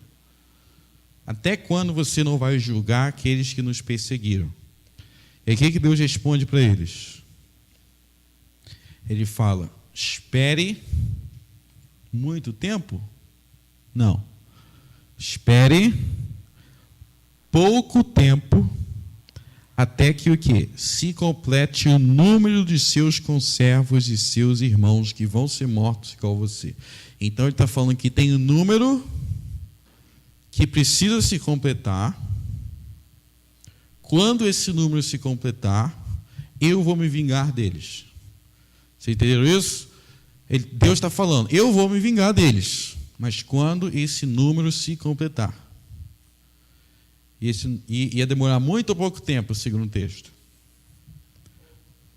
Até quando você não vai julgar aqueles que nos perseguiram? E aí o que Deus responde para eles? Ele fala, espere muito tempo? Não. Espere pouco tempo, até que o quê? Se complete o número de seus conservos e seus irmãos que vão ser mortos igual você. Então ele está falando que tem um número que precisa se completar. Quando esse número se completar, eu vou me vingar deles. Vocês entenderam isso? Deus está falando, eu vou me vingar deles, mas quando esse número se completar. Ia demorar muito ou pouco tempo, segundo o texto?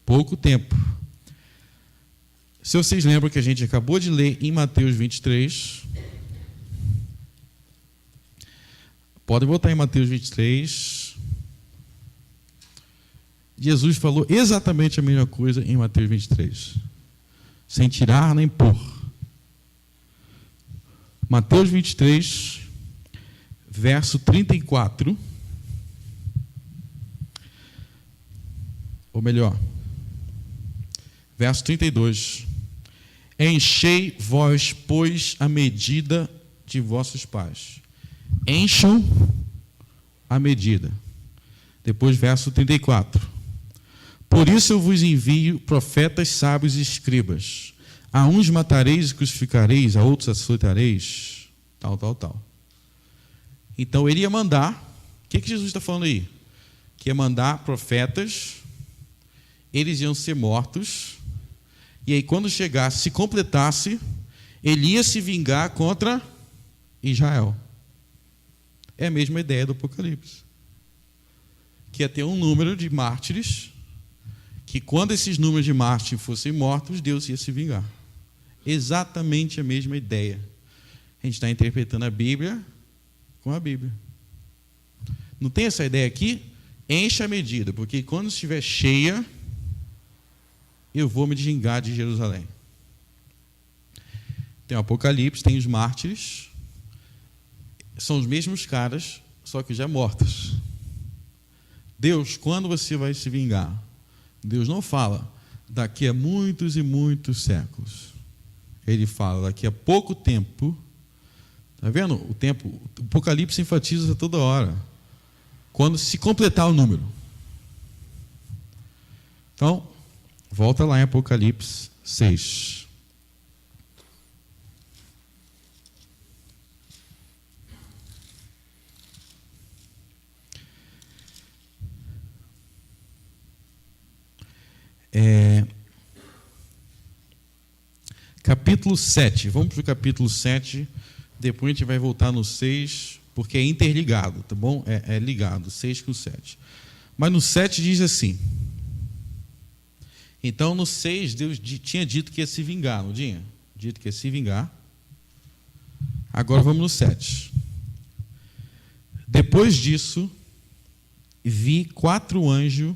Pouco tempo. Se vocês lembram que a gente acabou de ler em Mateus 23, podem botar em Mateus 23. Jesus falou exatamente a mesma coisa em Mateus 23, sem tirar nem pôr. Mateus 23, verso 34, ou melhor, verso 32. Enchei vós, pois, a medida de vossos pais. Encham a medida. Depois, verso 34. Por isso eu vos envio profetas, sábios e escribas. A uns matareis e crucificareis, a outros açoitareis, tal, tal, tal. Então, ele ia mandar, o que Jesus está falando aí? Que ia mandar profetas, eles iam ser mortos, e aí quando chegasse, se completasse, ele ia se vingar contra Israel. É a mesma ideia do Apocalipse. Que ia ter um número de mártires, que quando esses números de mártires fossem mortos, Deus ia se vingar. Exatamente a mesma ideia. A gente está interpretando a Bíblia com a Bíblia. Não tem essa ideia aqui? Enche a medida, porque quando estiver cheia, eu vou me vingar de Jerusalém. Tem o Apocalipse, tem os mártires, são os mesmos caras, só que já mortos. Deus, quando você vai se vingar? Deus não fala daqui a muitos e muitos séculos. Ele fala daqui a pouco tempo. Está vendo? O tempo, o Apocalipse enfatiza toda hora. Quando se completar o número. Então, volta lá em Apocalipse 6. Capítulo 7. Vamos para o capítulo 7. Depois a gente vai voltar no 6, porque é interligado, tá bom? É ligado, 6 com 7. Mas no 7 diz assim. Então, no 6, Deus tinha dito que ia se vingar, não tinha? Dito que ia se vingar. Agora vamos no 7. Depois disso, vi quatro anjos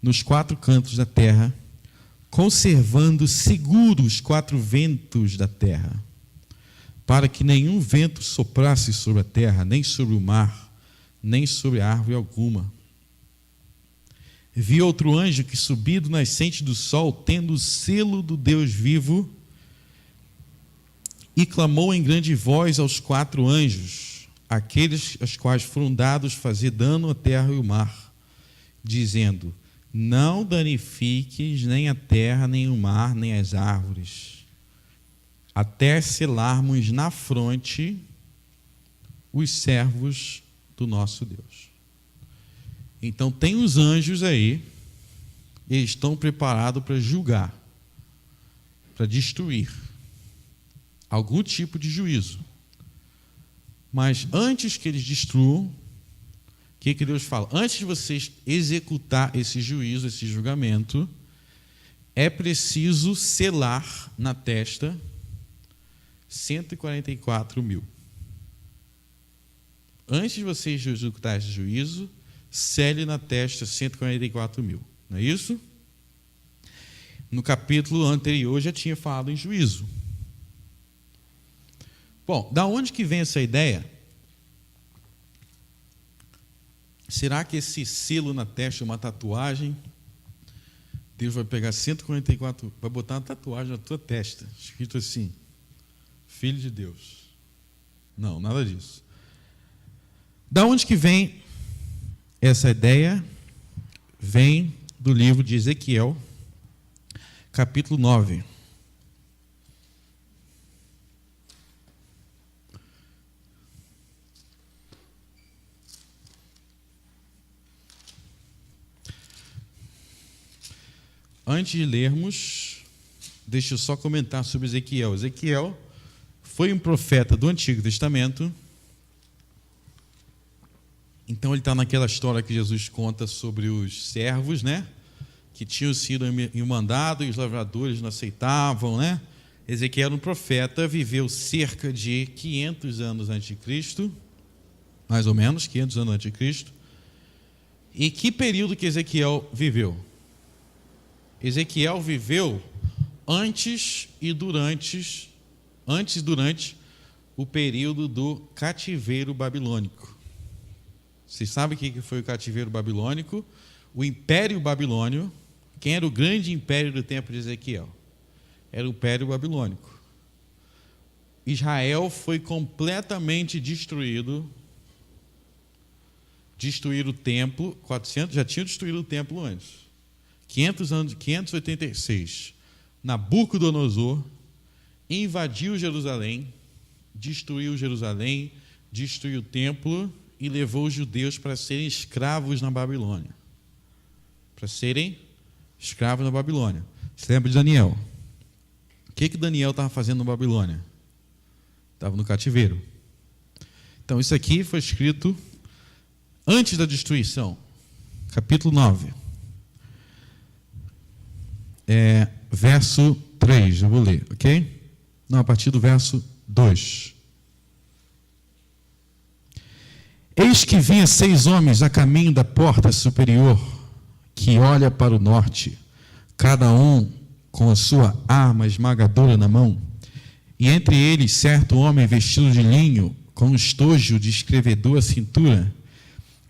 nos quatro cantos da terra, conservando seguros os quatro ventos da terra, para que nenhum vento soprasse sobre a terra, nem sobre o mar, nem sobre árvore alguma. Vi outro anjo que subia do nascente do sol, tendo o selo do Deus vivo, e clamou em grande voz aos quatro anjos, aqueles aos quais foram dados fazer dano à terra e ao mar, dizendo: não danifiques nem a terra, nem o mar, nem as árvores, até selarmos na fronte os servos do nosso Deus. Então tem os anjos aí, eles estão preparados para julgar, para destruir algum tipo de juízo. Mas antes que eles destruam, o que Deus fala? Antes de vocês executar esse juízo, esse julgamento, é preciso selar na testa 144 mil. Antes de vocês executar esse juízo, sele na testa 144 mil. Não é isso? No capítulo anterior já tinha falado em juízo. Bom, da onde que vem essa ideia? Será que esse selo na testa é uma tatuagem? Deus vai pegar 144, vai botar uma tatuagem na tua testa, escrito assim: Filho de Deus. Não, nada disso. Da onde que vem essa ideia? Vem do livro de Ezequiel, capítulo 9. Antes de lermos, deixa eu só comentar sobre Ezequiel. Ezequiel foi um profeta do Antigo Testamento. Então ele está naquela história que Jesus conta sobre os servos, né? que tinham sido mandados e os lavradores não aceitavam, né? Ezequiel era um profeta, viveu cerca de 500 anos antes de Cristo, mais ou menos, 500 anos antes de Cristo. E que período que Ezequiel viveu? Ezequiel viveu antes e durante o período do cativeiro babilônico. Vocês sabem o que foi o cativeiro babilônico? O Império Babilônio. Quem era o grande império do tempo de Ezequiel? Era o Império Babilônico. Israel foi completamente destruído. Destruíram o templo, 400, já tinham destruído o templo antes. 586. Nabucodonosor invadiu Jerusalém, destruiu o templo e levou os judeus para serem escravos na Babilônia. Para serem escravos na Babilônia. Você lembra de Daniel? O que Daniel estava fazendo na Babilônia? Estava no cativeiro. Então, isso aqui foi escrito antes da destruição. Capítulo 9. Verso 3, eu vou ler, ok? Não, a partir do verso 2. Eis que vinha 6 homens a caminho da porta superior, que olha para o norte, cada um com a sua arma esmagadora na mão, e entre eles certo homem vestido de linho, com um estojo de escrevedor à cintura.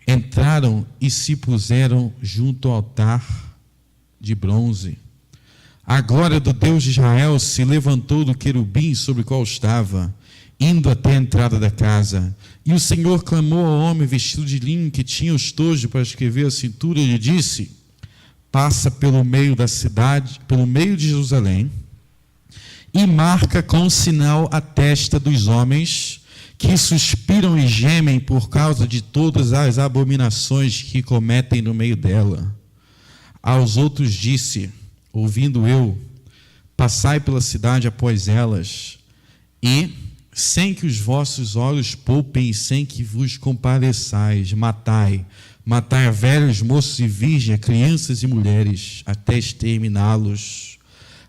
Entraram e se puseram junto ao altar de bronze. A glória do Deus de Israel se levantou do querubim sobre o qual estava, indo até a entrada da casa. E o Senhor clamou ao homem vestido de linho que tinha o estojo para escrever a cintura e lhe disse: passa pelo meio da cidade, pelo meio de Jerusalém, e marca com sinal a testa dos homens que suspiram e gemem por causa de todas as abominações que cometem no meio dela. Aos outros disse, ouvindo eu, passai pela cidade após elas, e, sem que os vossos olhos poupem e sem que vos compareçais, matai velhos, moços e virgens, crianças e mulheres, até exterminá-los.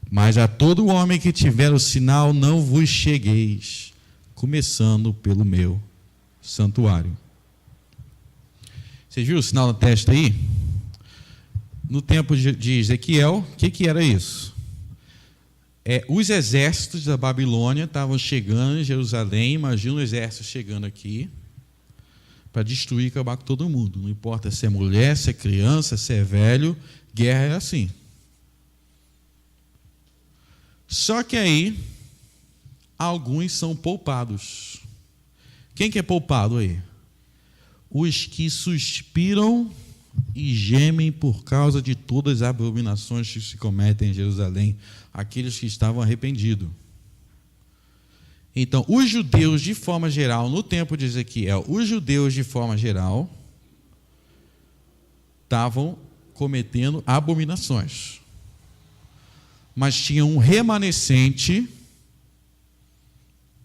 Mas a todo homem que tiver o sinal não vos chegueis, começando pelo meu santuário. Vocês viram o sinal na testa aí? No tempo de Ezequiel, o que era isso? Os exércitos da Babilônia estavam chegando em Jerusalém. Imagina o exército chegando aqui para destruir e acabar com todo mundo. Não importa se é mulher, se é criança, se é velho, guerra é assim. Só que aí, alguns são poupados. Quem que é poupado aí? Os que suspiram e gemem por causa de todas as abominações que se cometem em Jerusalém, aqueles que estavam arrependidos. Então, os judeus, de forma geral, no tempo de Ezequiel, os judeus, de forma geral, estavam cometendo abominações. Mas tinha um remanescente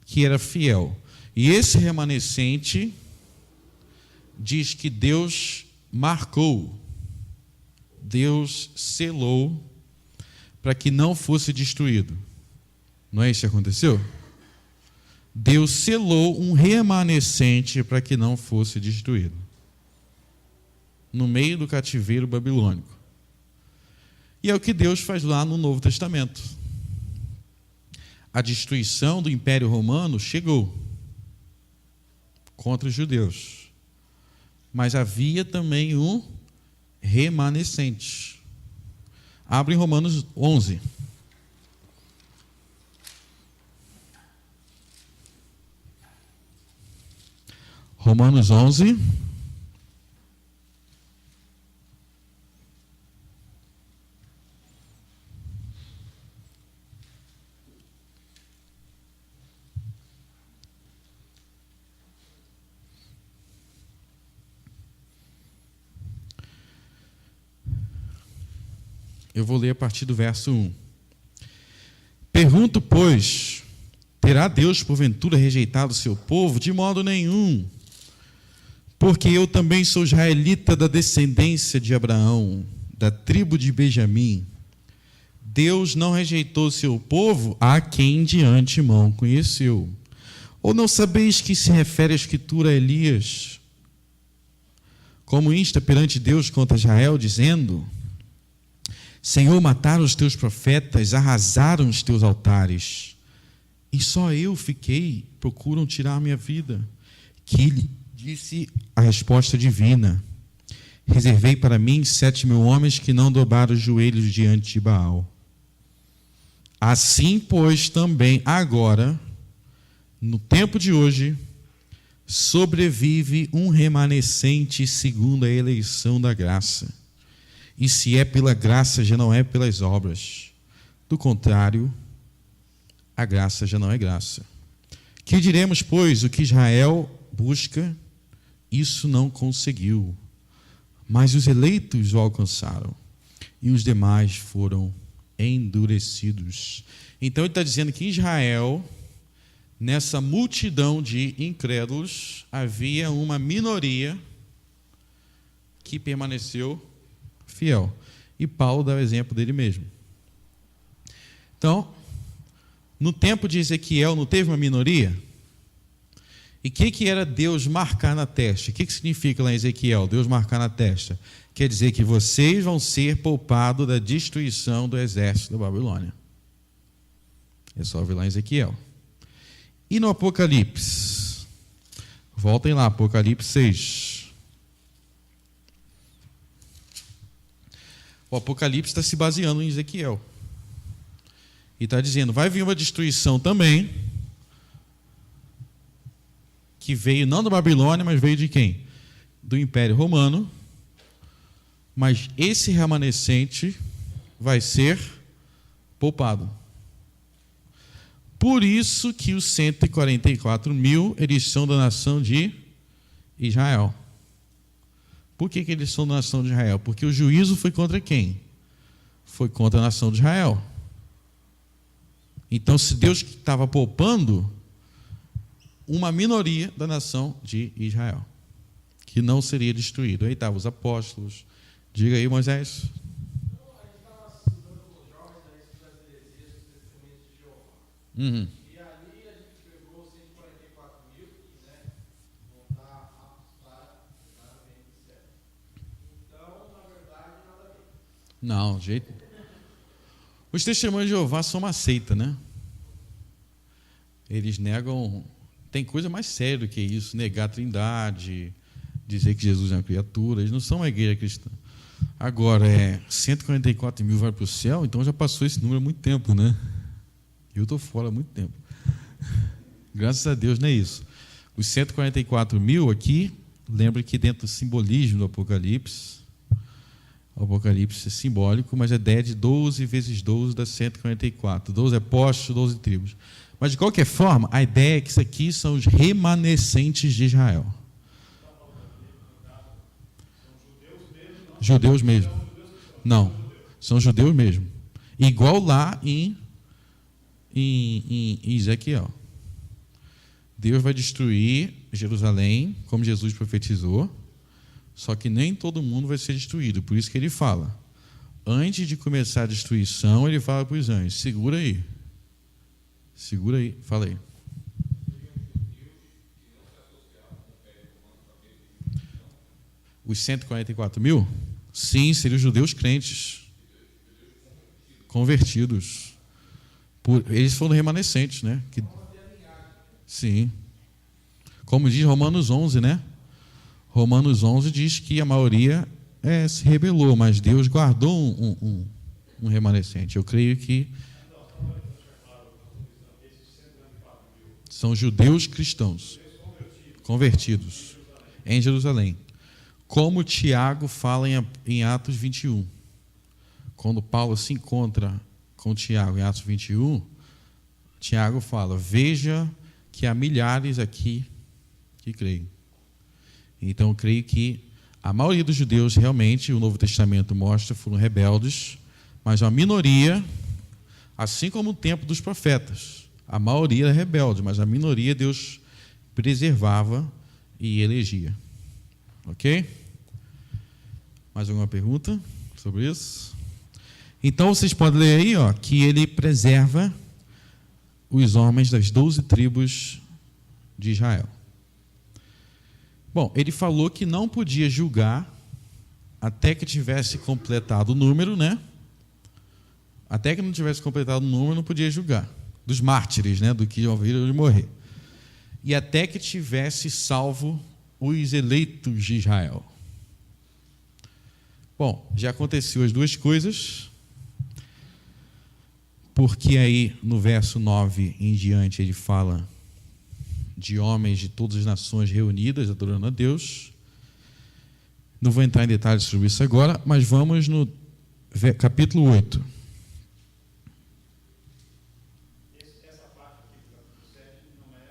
que era fiel. E esse remanescente diz que Deus marcou, Deus selou para que não fosse destruído. Não é isso que aconteceu? Deus selou um remanescente para que não fosse destruído. No meio do cativeiro babilônico. E é o que Deus faz lá no Novo Testamento. A destruição do Império Romano chegou contra os judeus. Mas havia também um remanescente. Abre em Romanos 11. Romanos 11. Eu vou ler a partir do verso 1. Pergunto, pois, terá Deus porventura rejeitado o seu povo? De modo nenhum. Porque eu também sou israelita da descendência de Abraão. da tribo de Benjamim, Deus não rejeitou seu povo a quem de antemão conheceu. Ou não sabeis que se refere a Escritura a Elias, como insta perante Deus contra Israel, dizendo: Senhor, mataram os teus profetas, arrasaram os teus altares, e só eu fiquei, procuram tirar a minha vida. Que lhe disse a resposta divina: reservei para mim 7.000 homens que não dobraram os joelhos diante de Baal. Assim, pois, também agora, no tempo de hoje, sobrevive um remanescente segundo a eleição da graça. E se é pela graça, já não é pelas obras. Do contrário, a graça já não é graça. Que diremos, pois, o que Israel busca, isso não conseguiu. Mas os eleitos o alcançaram, e os demais foram endurecidos. Então ele está dizendo que em Israel, nessa multidão de incrédulos, havia uma minoria que permaneceu fiel. E Paulo dá o exemplo dele mesmo. Então, no tempo de Ezequiel, não teve uma minoria? E o que era Deus marcar na testa? O que significa lá em Ezequiel, Deus marcar na testa? Quer dizer que vocês vão ser poupados da destruição do exército da Babilônia. É só ver lá em Ezequiel. E no Apocalipse? Voltem lá, Apocalipse 6. O Apocalipse está se baseando em Ezequiel. E está dizendo, vai vir uma destruição também, que veio não da Babilônia, mas veio de quem? Do Império Romano. Mas esse remanescente vai ser poupado. Por isso que os 144.000, eles são da nação de Israel. Por que eles são da nação de Israel? Porque o juízo foi contra quem? Foi contra a nação de Israel. Então, se Deus estava poupando uma minoria da nação de Israel, que não seria destruído. Aí estavam os apóstolos. Diga aí, Moisés. Uhum. E ali a gente pegou 144.000, né? Vão estar aptos para o reino dos céus. Então, na verdade, nada a ver. Não, jeito. Os testemunhos de Jeová são uma seita, né? Eles negam. Tem coisa mais séria do que isso, negar a Trindade, dizer que Jesus é uma criatura. Eles não são uma igreja cristã. Agora, 144.000 vai para o céu, então já passou esse número há muito tempo, né? Eu estou fora há muito tempo. Graças a Deus não é isso. Os 144.000 aqui, lembra que dentro do simbolismo do Apocalipse, o Apocalipse é simbólico, mas a ideia de 12 vezes 12 dá 144. 12 apóstolos, 12 tribos. Mas, de qualquer forma, a ideia é que isso aqui são os remanescentes de Israel. Judeus mesmo. Não, são judeus mesmo. Igual lá em Ezequiel. Deus vai destruir Jerusalém, como Jesus profetizou, só que nem todo mundo vai ser destruído. Por isso que ele fala, antes de começar a destruição, ele fala para os anjos, segura aí, fala aí. Os 144.000? Sim, seriam os judeus crentes, convertidos. Eles foram remanescentes, né? Sim. Como diz Romanos 11, né? Romanos 11 diz que a maioria se rebelou, mas Deus guardou um remanescente. Eu creio que são judeus cristãos, convertidos, em Jerusalém. Como Tiago fala em Atos 21. Quando Paulo se encontra com Tiago em Atos 21, Tiago fala, veja que há milhares aqui que creem. Então, eu creio que a maioria dos judeus, realmente, o Novo Testamento mostra, foram rebeldes, mas uma minoria, assim como o tempo dos profetas, a maioria era rebelde, mas a minoria Deus preservava e elegia. Ok? Mais alguma pergunta? sobre isso? Então vocês podem ler aí, ó, que ele preserva os homens das 12 tribos de Israel. Bom, ele falou que não podia julgar até que tivesse completado o número, né? Até que não tivesse completado o número, não podia julgar. Dos mártires, né? Do que ouviram de morrer. E até que tivesse salvo os eleitos de Israel. Bom, já aconteceu as duas coisas, porque aí no verso 9 em diante ele fala de homens de todas as nações reunidas adorando a Deus. Não vou entrar em detalhes sobre isso agora, mas vamos no capítulo 8. Essa parte aqui do capítulo 7 não é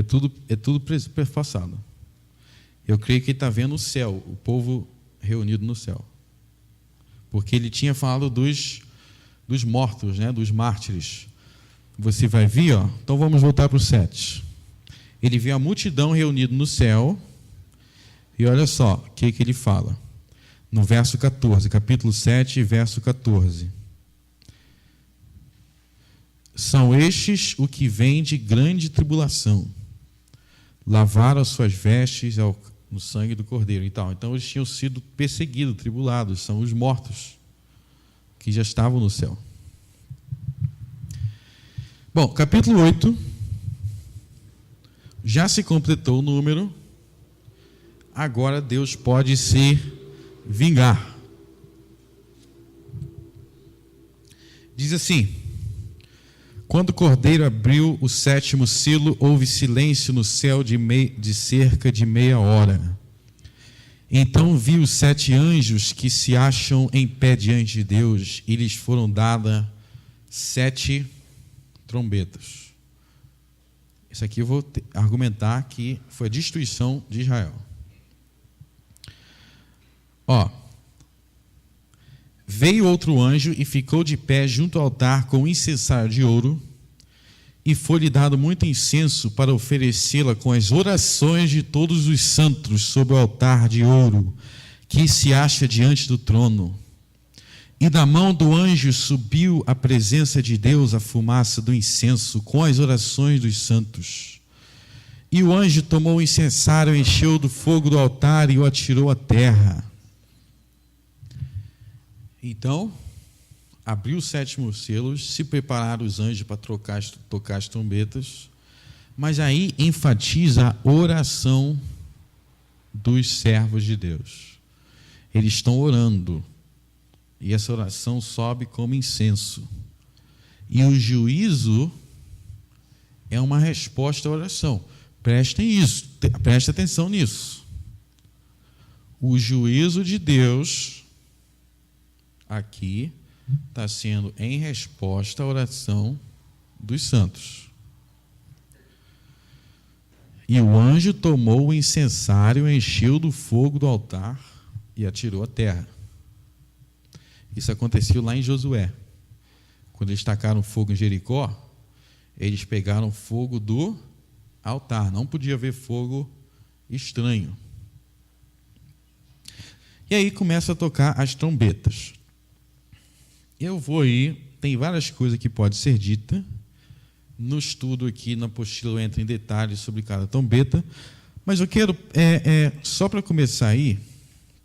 isso. É tudo perpassado. Eu creio que ele está vendo o céu, o povo reunido no céu. Porque ele tinha falado dos mortos, né, dos mártires. Você vai ver, ó. Então vamos voltar para o 7. Ele vê a multidão reunida no céu. E olha só o que ele fala. No verso 14, capítulo 7, verso 14. São estes o que vêm de grande tribulação. Lavaram as suas vestes no sangue do Cordeiro e tal. Então eles tinham sido perseguidos, tribulados. São os mortos que já estavam no céu. Bom, capítulo 8. Já se completou o número. Agora Deus pode se vingar. Diz assim: quando o Cordeiro abriu o 7º selo, houve silêncio no céu de cerca de meia hora. Então vi os 7 anjos que se acham em pé diante de Deus, e lhes foram dadas 7 trombetas. Isso aqui eu vou argumentar que foi a destruição de Israel. Ó, veio outro anjo e ficou de pé junto ao altar com um incensário de ouro, e foi-lhe dado muito incenso para oferecê-la com as orações de todos os santos sobre o altar de ouro que se acha diante do trono. E da mão do anjo subiu à presença de Deus a fumaça do incenso com as orações dos santos. E o anjo tomou o incensário, encheu do fogo do altar e o atirou à terra. Então, abriu os 7º selos, se prepararam os anjos para tocar as trombetas, mas aí enfatiza a oração dos servos de Deus. Eles estão orando, e essa oração sobe como incenso. E o juízo é uma resposta à oração. Prestem atenção nisso. O juízo de Deus aqui está sendo em resposta à oração dos santos. E o anjo tomou o incensário, encheu do fogo do altar e atirou à terra. Isso aconteceu lá em Josué. Quando eles tacaram fogo em Jericó, eles pegaram fogo do altar. Não podia haver fogo estranho. E aí começa a tocar as trombetas. Eu vou aí, tem várias coisas que pode ser dita. No estudo aqui, na apostila, eu entro em detalhes sobre cada trombeta. Mas eu quero, só para começar aí,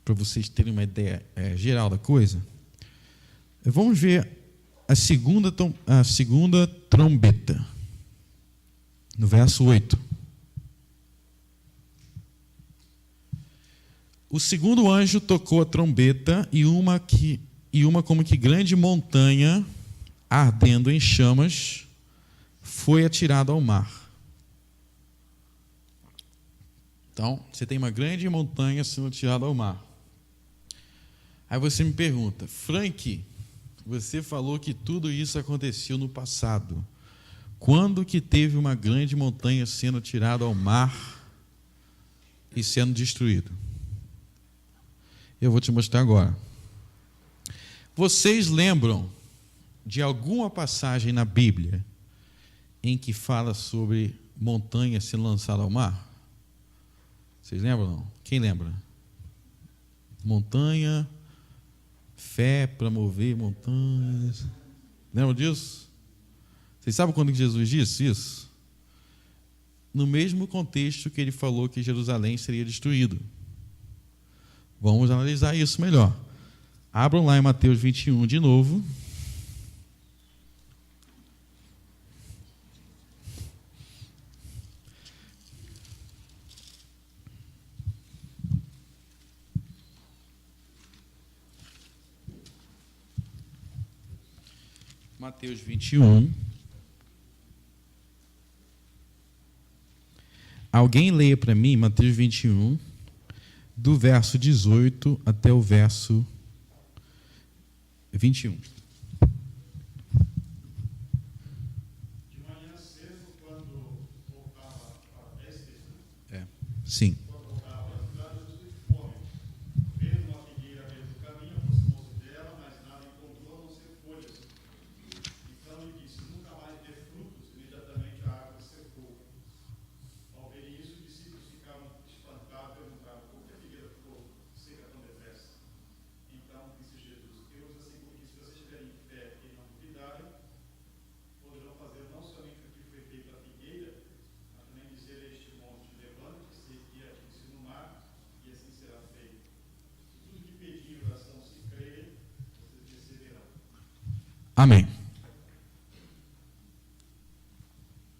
para vocês terem uma ideia geral da coisa, vamos ver a segunda trombeta, no verso 8. O segundo anjo tocou a trombeta e uma como que grande montanha, ardendo em chamas, foi atirada ao mar. Então, você tem uma grande montanha sendo atirada ao mar. Aí você me pergunta: Frank, você falou que tudo isso aconteceu no passado. Quando que teve uma grande montanha sendo atirada ao mar e sendo destruído? Eu vou te mostrar agora. Vocês lembram de alguma passagem na Bíblia em que fala sobre montanha sendo lançada ao mar? Vocês lembram ou não? Quem lembra? Montanha, fé para mover montanhas. Lembra disso? Vocês sabem quando que Jesus disse isso? No mesmo contexto que ele falou que Jerusalém seria destruído. Vamos analisar isso melhor. Abram lá em Mateus 21 de novo. Mateus 21. Alguém leia para mim Mateus 21, do verso 18 até o verso 21. De manhã cedo, quando voltava para esse texto, Sim. quando voltava para a cidade, Jesus teve fome. Vendo uma figueira à beira do caminho, aproximou-se dela, mas nada encontrou a não ser folhas. Então lhe disse: nunca mais dê frutos. Imediatamente a árvore secou. Ao verem isso, os discípulos ficaram espantados e perguntaram: por que a figueira ficou seca tão depressa? Então disse Jesus: eu os asseguro que se vocês tiverem fé e não duvidarem, poderão fazer não somente o que foi feito à figueira, mas também dizer a este monte: levante-se e atire-se no mar, e assim será feito. Se tudo que pedirem em oração se crerem, vocês receberão. Amém.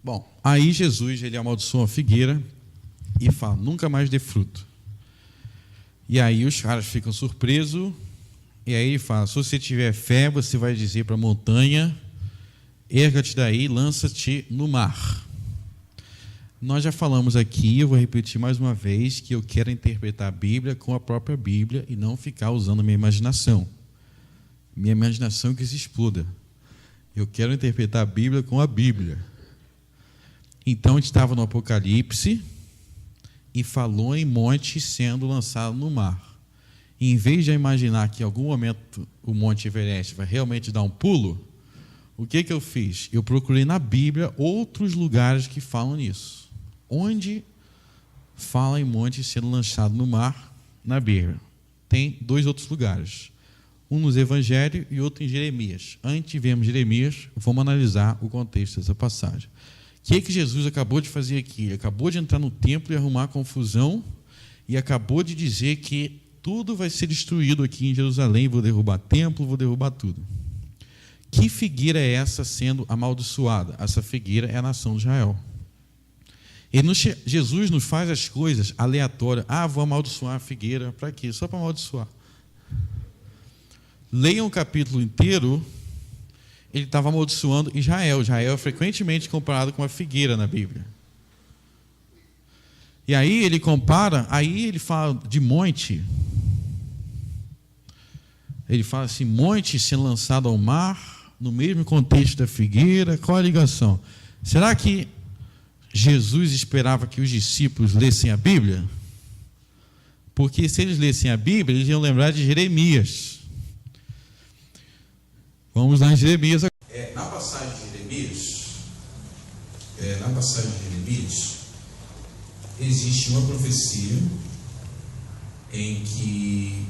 Bom, aí Jesus ele amaldiçoa a figueira e fala: nunca mais dê fruto. E aí os caras ficam surpresos. E aí ele fala: se você tiver fé, você vai dizer para a montanha: erga-te daí, lança-te no mar. Nós já falamos aqui, eu vou repetir mais uma vez, que eu quero interpretar a Bíblia com a própria Bíblia e não ficar usando a minha imaginação. Minha imaginação que se exploda. Eu quero interpretar a Bíblia com a Bíblia. Então, a gente estava no Apocalipse e falou em monte sendo lançado no mar. E, em vez de imaginar que em algum momento o Monte Everest vai realmente dar um pulo, o que eu fiz? Eu procurei na Bíblia outros lugares que falam nisso. Onde fala em monte sendo lançado no mar na Bíblia? Tem 2 outros lugares. Um nos Evangelhos e outro em Jeremias. Antes de vermos Jeremias, vamos analisar o contexto dessa passagem. O que Jesus acabou de fazer aqui? Ele acabou de entrar no templo e arrumar confusão e acabou de dizer que tudo vai ser destruído aqui em Jerusalém. Vou derrubar templo, vou derrubar tudo. Que figueira é essa sendo amaldiçoada? Essa figueira é a nação de Israel. Jesus nos faz as coisas aleatórias. Vou amaldiçoar a figueira. Para quê? Só para amaldiçoar. Leiam o capítulo inteiro. Ele estava amaldiçoando Israel. Israel é frequentemente comparado com a figueira na Bíblia. E aí ele compara, aí ele fala de monte. Ele fala assim, monte sendo lançado ao mar, no mesmo contexto da figueira. Qual a ligação? Será que Jesus esperava que os discípulos lessem a Bíblia? Porque se eles lessem a Bíblia, eles iam lembrar de Jeremias. Vamos lá em Jeremias. Na passagem de Jeremias, existe uma profecia em que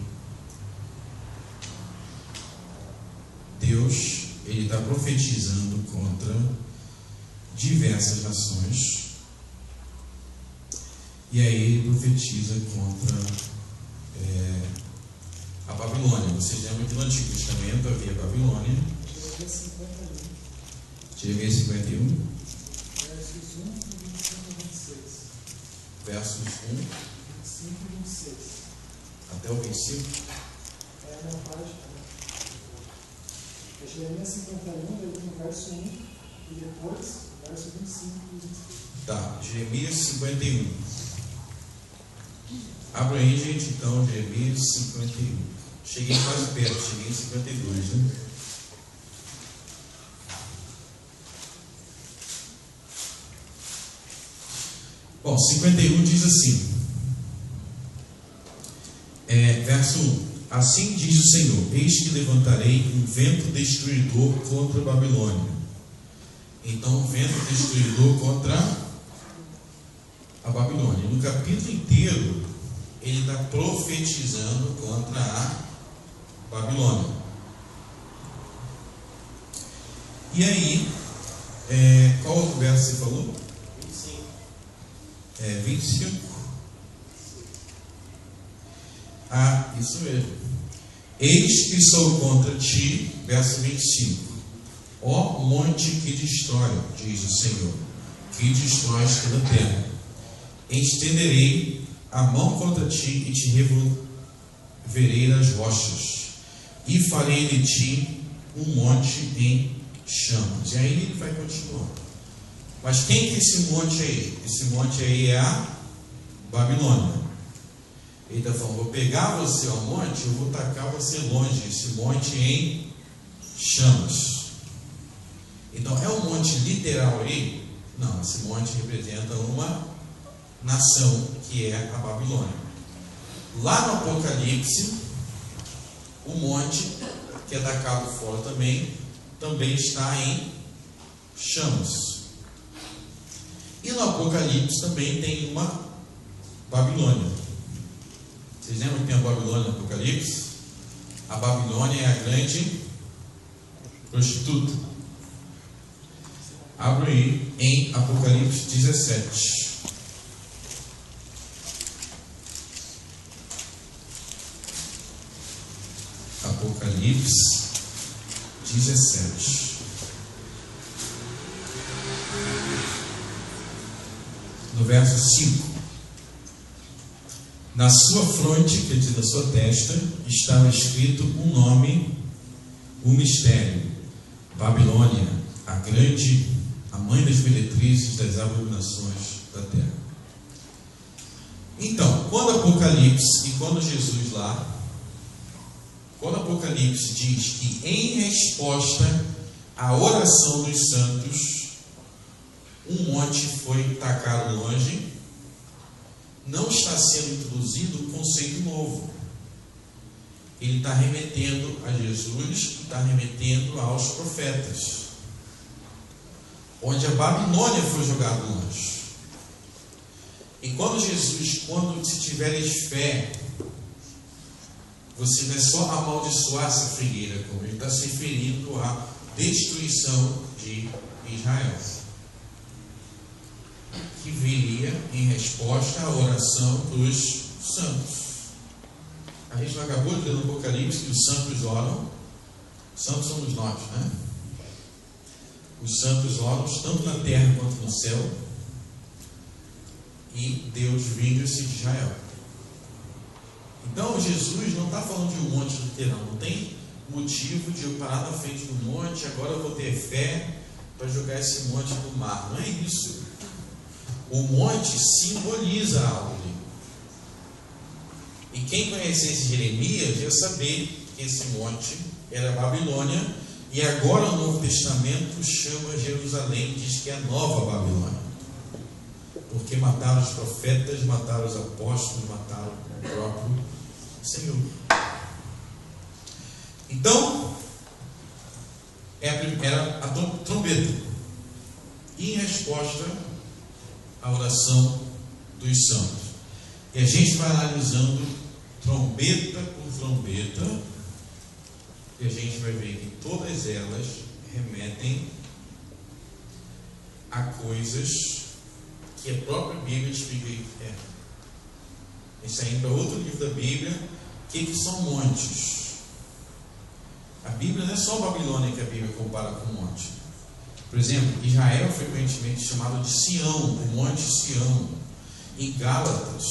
Deus ele está profetizando contra diversas nações, e aí ele profetiza contra a Babilônia. Vocês lembram que no Antigo Testamento havia a Babilônia. Jeremias 51. Versos 1, 25 e 26. Versos 1, 25 e 26. Até o 25. É a minha página. É Jeremias 51, no verso 1, e depois, verso 25 e 26. Tá, Jeremias 51. Abra aí, gente, então, Jeremias 51. Cheguei quase perto, cheguei em 52, né? Bom, 51 diz assim, verso 1: assim diz o Senhor, eis que levantarei um vento destruidor contra a Babilônia. Então, um vento destruidor contra a Babilônia. No capítulo inteiro, ele está profetizando contra a Babilônia. E aí, qual outro verso você falou? 25. 25. Ah, isso mesmo. Eis que sou contra ti, verso 25. Ó monte que destrói, diz o Senhor, que destróis toda a terra. Estenderei a mão contra ti e te revolverei das rochas, e farei de ti um monte em chamas. E aí ele vai continuar. Mas quem que é esse monte aí? Esse monte aí é a Babilônia. Ele está falando, vou pegar você ao monte, eu vou tacar você longe, esse monte em chamas. Então, é um monte literal aí? Não, esse monte representa uma nação, que é a Babilônia. Lá no Apocalipse, o monte, que é tacado fora também está em chamas. E no Apocalipse também tem uma Babilônia. Vocês lembram que tem a Babilônia no Apocalipse? A Babilônia é a grande prostituta. Abra aí em Apocalipse 17. Apocalipse 17. No verso 5. Na sua fronte, quer dizer, na sua testa, estava escrito um nome, um mistério: Babilônia, a grande, a mãe das meretrizes, das abominações da terra. Então, quando Apocalipse e quando Jesus lá, quando Apocalipse diz que em resposta à oração dos santos, um monte foi tacado longe, não está sendo introduzido um conceito novo. Ele está remetendo a Jesus, está remetendo aos profetas, onde a Babilônia foi jogada longe. E quando Jesus, quando se tiveres fé, você não é só amaldiçoar essa figueira, como ele está se referindo à destruição de Israel, que viria em resposta à oração dos santos. A gente não acabou de ler no Apocalipse que os santos oram. Santos somos nós, né? Os santos oram tanto na terra quanto no céu, e Deus vinga-se de Israel. Então Jesus não está falando de um monte literal. Não tem motivo de eu parar na frente do monte, agora eu vou ter fé para jogar esse monte no mar. Não é isso. O monte simboliza algo ali. E quem conhecesse Jeremias ia saber que esse monte era a Babilônia, e agora o Novo Testamento chama Jerusalém, diz que é a nova Babilônia, porque mataram os profetas, mataram os apóstolos, mataram o próprio Senhor. Então, era a trombeta, em resposta à oração dos santos. E a gente vai analisando trombeta por trombeta, e a gente vai ver que todas elas remetem a coisas que a própria Bíblia explica aí. Isso aí para outro livro da Bíblia, o que são montes? A Bíblia não é só a Babilônia que a Bíblia compara com monte. Por exemplo, Israel é frequentemente chamado de Sião, o monte Sião. Em Gálatas,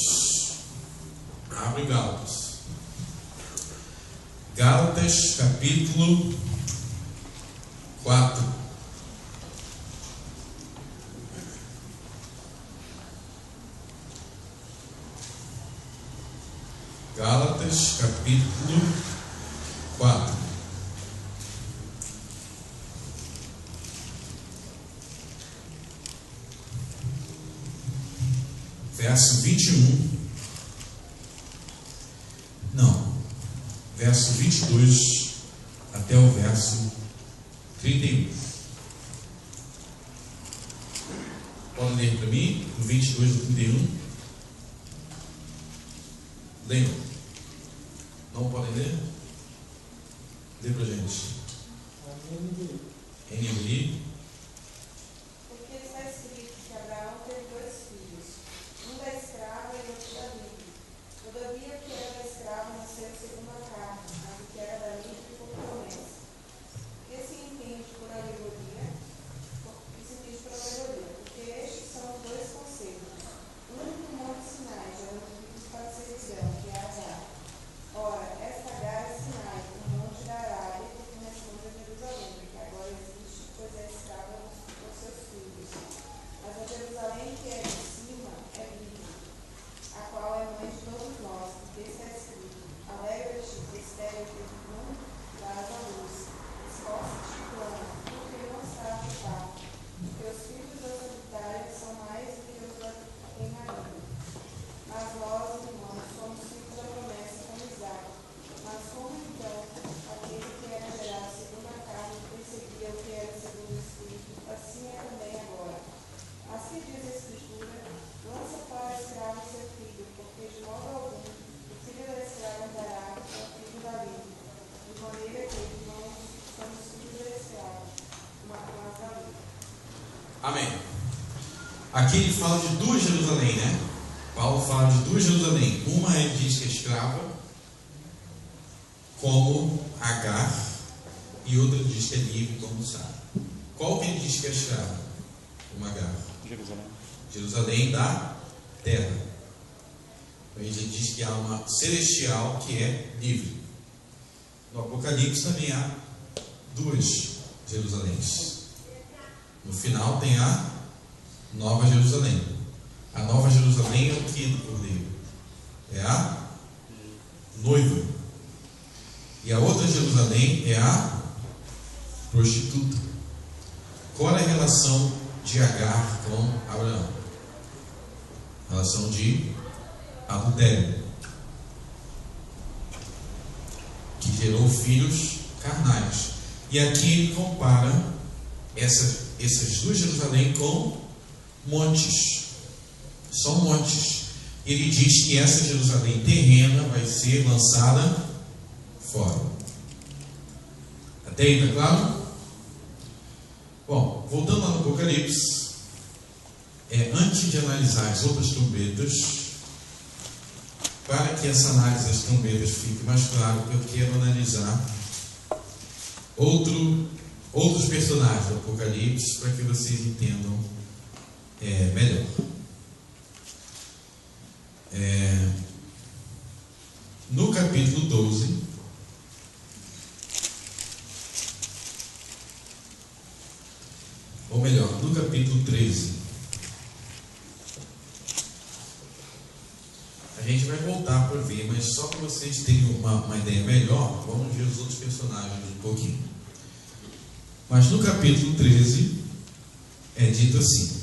abre Gálatas. Gálatas capítulo 4. Gálatas capítulo 4. Verso 21. Não. Verso 22 até o verso 31. Pode ler para mim, do 22 ao 31. Leiam. Não podem ler? Lê pra gente. NVI. Porque está escrito que Abraão teve 2 filhos, um da escrava e outro da livre. Todavia, o que era da escrava nasceu segundo a carne, mas o que era da livre por promessa. O que se entende por alegoria? Porque estes são os 2 conselhos. Um no Monte Sinai, gerando filhos para a servidão, que é Agar. Ora, esta Agar é Sinai, um monte da Arábia, que corresponde a Jerusalém, que agora existe, pois é escrava dos seus filhos. Mas a Jerusalém que é de cima é livre, a qual é mãe de todos nós, porque está escrito: alegra-te, estéril, que não dás a luz, esforça-te, clama, porque não estás de parto, porque os filhos das solitárias são mais do que os da tem marido. Mas nós, irmãos, somos filhos da promessa como Isaac. Mas como então aquele que era gerado segundo a carne percebia o que era segundo o Espírito, assim é também agora. Assim diz a Escritura: lança para a escrava seu filho, porque de modo algum o filho da escrava dará ao filho da livre. De maneira que, irmãos, somos filhos da escrava, mas da livre. Amém. Aqui ele fala de 2 Jerusalém, né? Paulo fala de 2 Jerusalém. Uma ele diz que é escrava, como Agar, e outra ele diz que é livre, como Sara. Qual que ele diz que é escrava? Como Agar. Jerusalém. Jerusalém da terra. Ele diz que há uma celestial que é livre. No Apocalipse também há 2 Jerusaléns. No final tem a Nova Jerusalém. A Nova Jerusalém é o que do Cordeiro? É a noiva. E a outra Jerusalém é a prostituta. Qual é a relação de Agar com Abraão? Relação de adultério, que gerou filhos carnais. E aqui ele compara essas 2 Jerusalém com montes. São montes. Ele diz que essa Jerusalém terrena vai ser lançada fora. Até aí, está claro? Bom, voltando lá no Apocalipse, antes de analisar as outras trombetas, para que essa análise das trombetas fique mais claro, eu quero analisar outros personagens do Apocalipse, para que vocês entendam melhor. No capítulo 12, ou melhor, no capítulo 13, a gente vai voltar para ver, mas só para vocês terem uma ideia melhor, vamos ver os outros personagens um pouquinho. Mas no capítulo 13 é dito assim,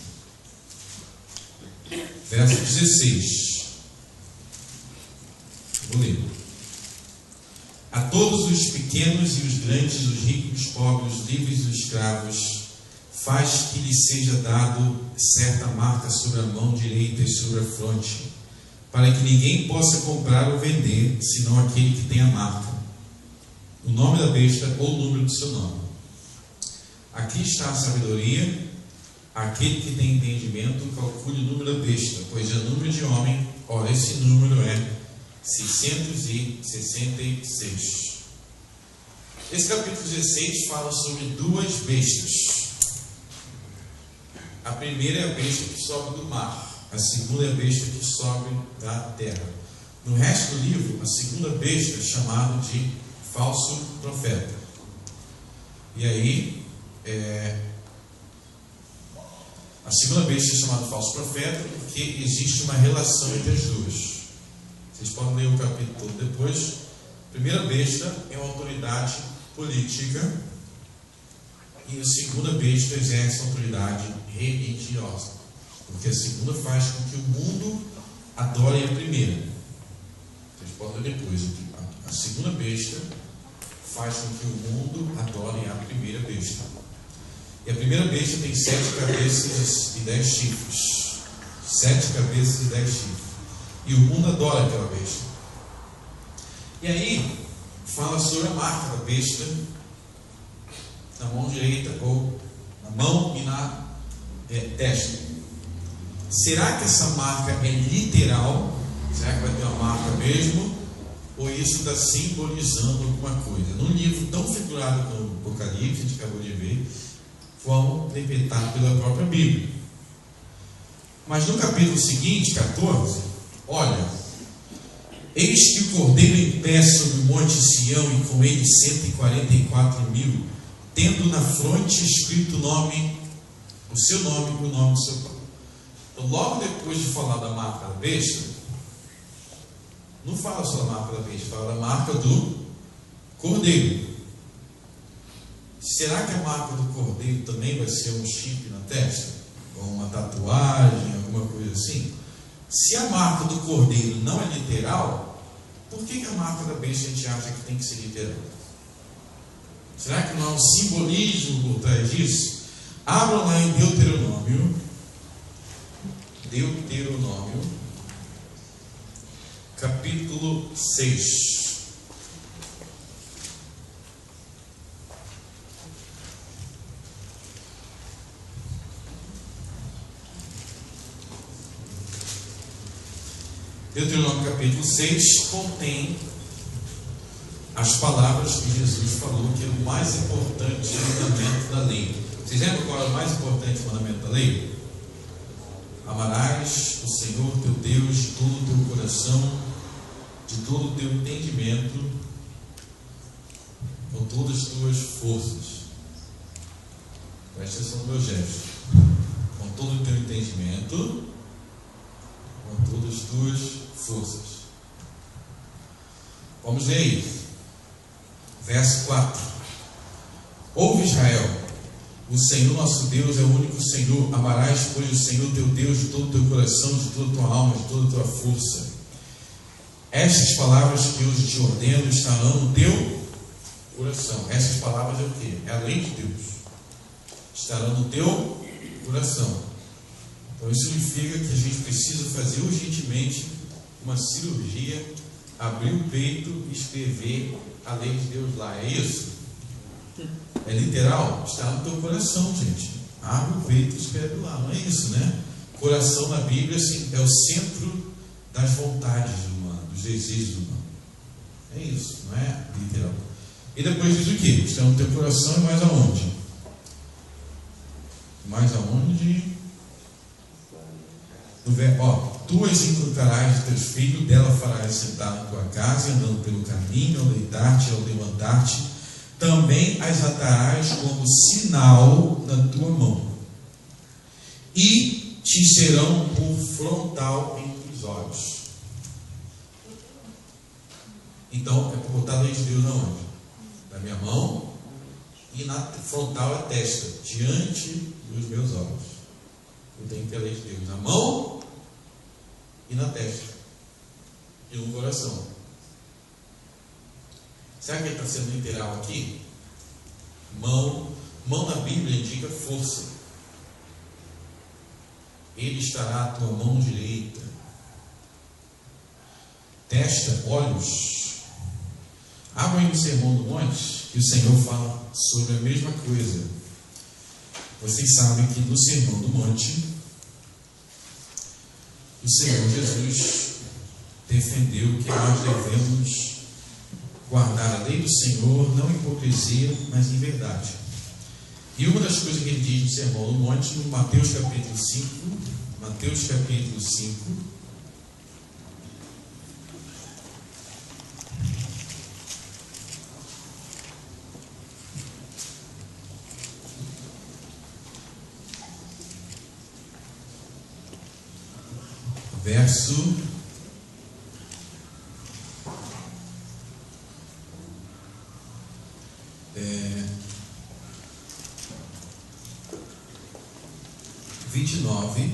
verso 16. Vou ler. A todos os pequenos e os grandes, os ricos, os pobres, os livres e os escravos, faz que lhe seja dado certa marca sobre a mão direita e sobre a fronte, para que ninguém possa comprar ou vender, senão aquele que tem a marca, o nome da besta ou o número do seu nome. Aqui está a sabedoria. Aquele que tem entendimento, calcule o número da besta, pois é número de homem. Ora, esse número é 666. Esse capítulo 16 fala sobre 2 bestas. A primeira é a besta que sobe do mar, a segunda é a besta que sobe da terra. No resto do livro, a segunda besta é chamada de falso profeta. E aí, a segunda besta é chamada de falso profeta porque existe uma relação entre as 2. Vocês podem ler o capítulo todo depois. A primeira besta é uma autoridade política e a segunda besta exerce autoridade religiosa, porque a segunda faz com que o mundo adore a primeira. Vocês podem ler depois. A segunda besta faz com que o mundo adore a primeira besta. E a primeira besta tem 7 cabeças e 10 chifres. 7 cabeças e 10 chifres. E o mundo adora aquela besta. E aí, fala sobre a marca da besta na mão direita ou na mão e na testa. Será que essa marca é literal? Será que vai ter uma marca mesmo? Ou isso está simbolizando alguma coisa? Num livro tão figurado como o Apocalipse, a gente acabou de ver, como interpretado pela própria Bíblia. Mas no capítulo seguinte, 14, olha: eis que o Cordeiro em pé sobre o monte Sião, e com ele 144.000, tendo na fronte escrito o seu nome e o nome do seu pai. Então, logo depois de falar da marca da besta, não fala só da marca da besta, fala da marca do Cordeiro. Será que a marca do Cordeiro também vai ser um chip na testa? Ou uma tatuagem, alguma coisa assim? Se a marca do Cordeiro não é literal, por que a marca da besta a gente acha que tem que ser literal? Será que não há um simbolismo por trás disso? Abram lá em Deuteronômio, capítulo 6. Deuteronômio capítulo 6 contém as palavras que Jesus falou que é o mais importante mandamento da lei. Vocês lembram qual é o mais importante mandamento da lei? Amarás o Senhor teu Deus de todo o teu coração, de todo o teu entendimento, com todas as tuas forças. Presta atenção no meu gesto. Com todo o teu entendimento, com todas as tuas forças. Vamos ler aí. Verso 4. Ouve, Israel, o Senhor nosso Deus é o único Senhor. Amarás, pois, o Senhor teu Deus de todo o teu coração, de toda a tua alma, de toda a tua força. Estas palavras que hoje te ordeno estarão no teu coração. Essas palavras é o quê? É a lei de Deus. Estarão no teu coração. Então isso significa que a gente precisa fazer urgentemente uma cirurgia, abrir o peito e escrever a lei de Deus lá. É isso? É literal? Está no teu coração, gente. Abre o peito e escreve lá. Não é isso, né? Coração na Bíblia assim, é o centro das vontades humanas, dos desejos humanos. É isso, não é literal. E depois diz o quê? Está no teu coração e mais aonde? Mais aonde? Tu as inculcarás de teus filhos, dela farás sentar na tua casa, andando pelo caminho, ao deitar-te, ao levantar-te. Também as atarás como sinal na tua mão, e te serão por frontal entre os olhos. Então, é para botar a lei de Deus aonde? Na minha mão, e na frontal é testa, diante dos meus olhos. Eu tenho que ter a lei de Deus na mão e na testa e no coração. Será que ele está sendo literal aqui? Mão na Bíblia indica força. Ele estará à tua mão direita. Testa, olhos. Abra aí no Sermão do Monte, que o Senhor fala sobre a mesma coisa. Vocês sabem que no Sermão do Monte, o Senhor Jesus defendeu que nós devemos guardar a lei do Senhor, não em hipocrisia, mas em verdade. E uma das coisas que ele diz no Sermão do Monte, no Mateus capítulo 5, verso 29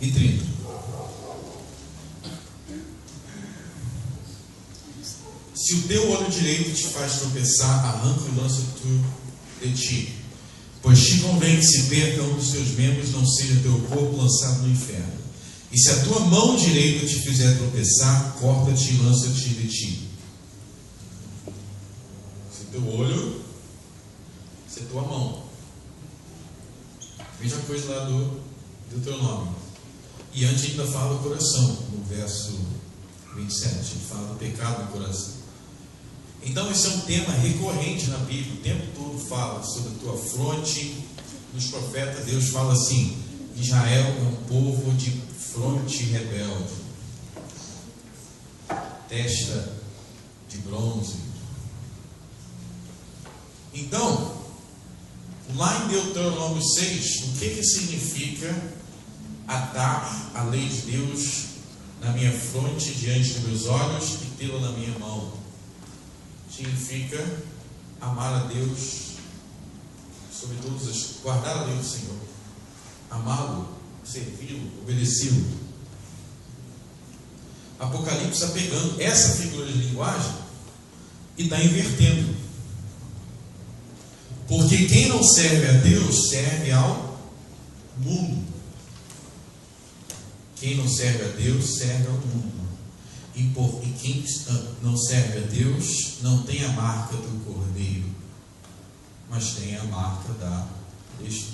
e 30. Se o teu olho direito te faz tropeçar, arranca e lança-o de ti. Pois te convém que se perca um dos teus membros, não seja teu corpo lançado no inferno. E se a tua mão direita te fizer tropeçar, corta-te e lança-te de ti. Se teu olho, se tua mão. Mesma coisa lá do Deuteronômio. E antes ainda fala do coração, no verso 27, ele fala do pecado no coração. Então esse é um tema recorrente na Bíblia, o tempo todo fala sobre a tua fronte. Nos profetas Deus fala assim: Israel é um povo de fronte rebelde, testa de bronze. Então, lá em Deuteronômio 6, o que significa atar a lei de Deus na minha fronte, diante dos meus olhos, e tê-la na minha mão? Significa amar a Deus sobre todas as, guardar a lei do Senhor, amá-lo, servi-lo, obedecê-lo. Apocalipse está pegando essa figura de linguagem e está invertendo. Porque quem não serve a Deus serve ao mundo. Quem não serve a Deus serve ao mundo. E quem não serve a Deus não tem a marca do cordeiro, mas tem a marca da besta.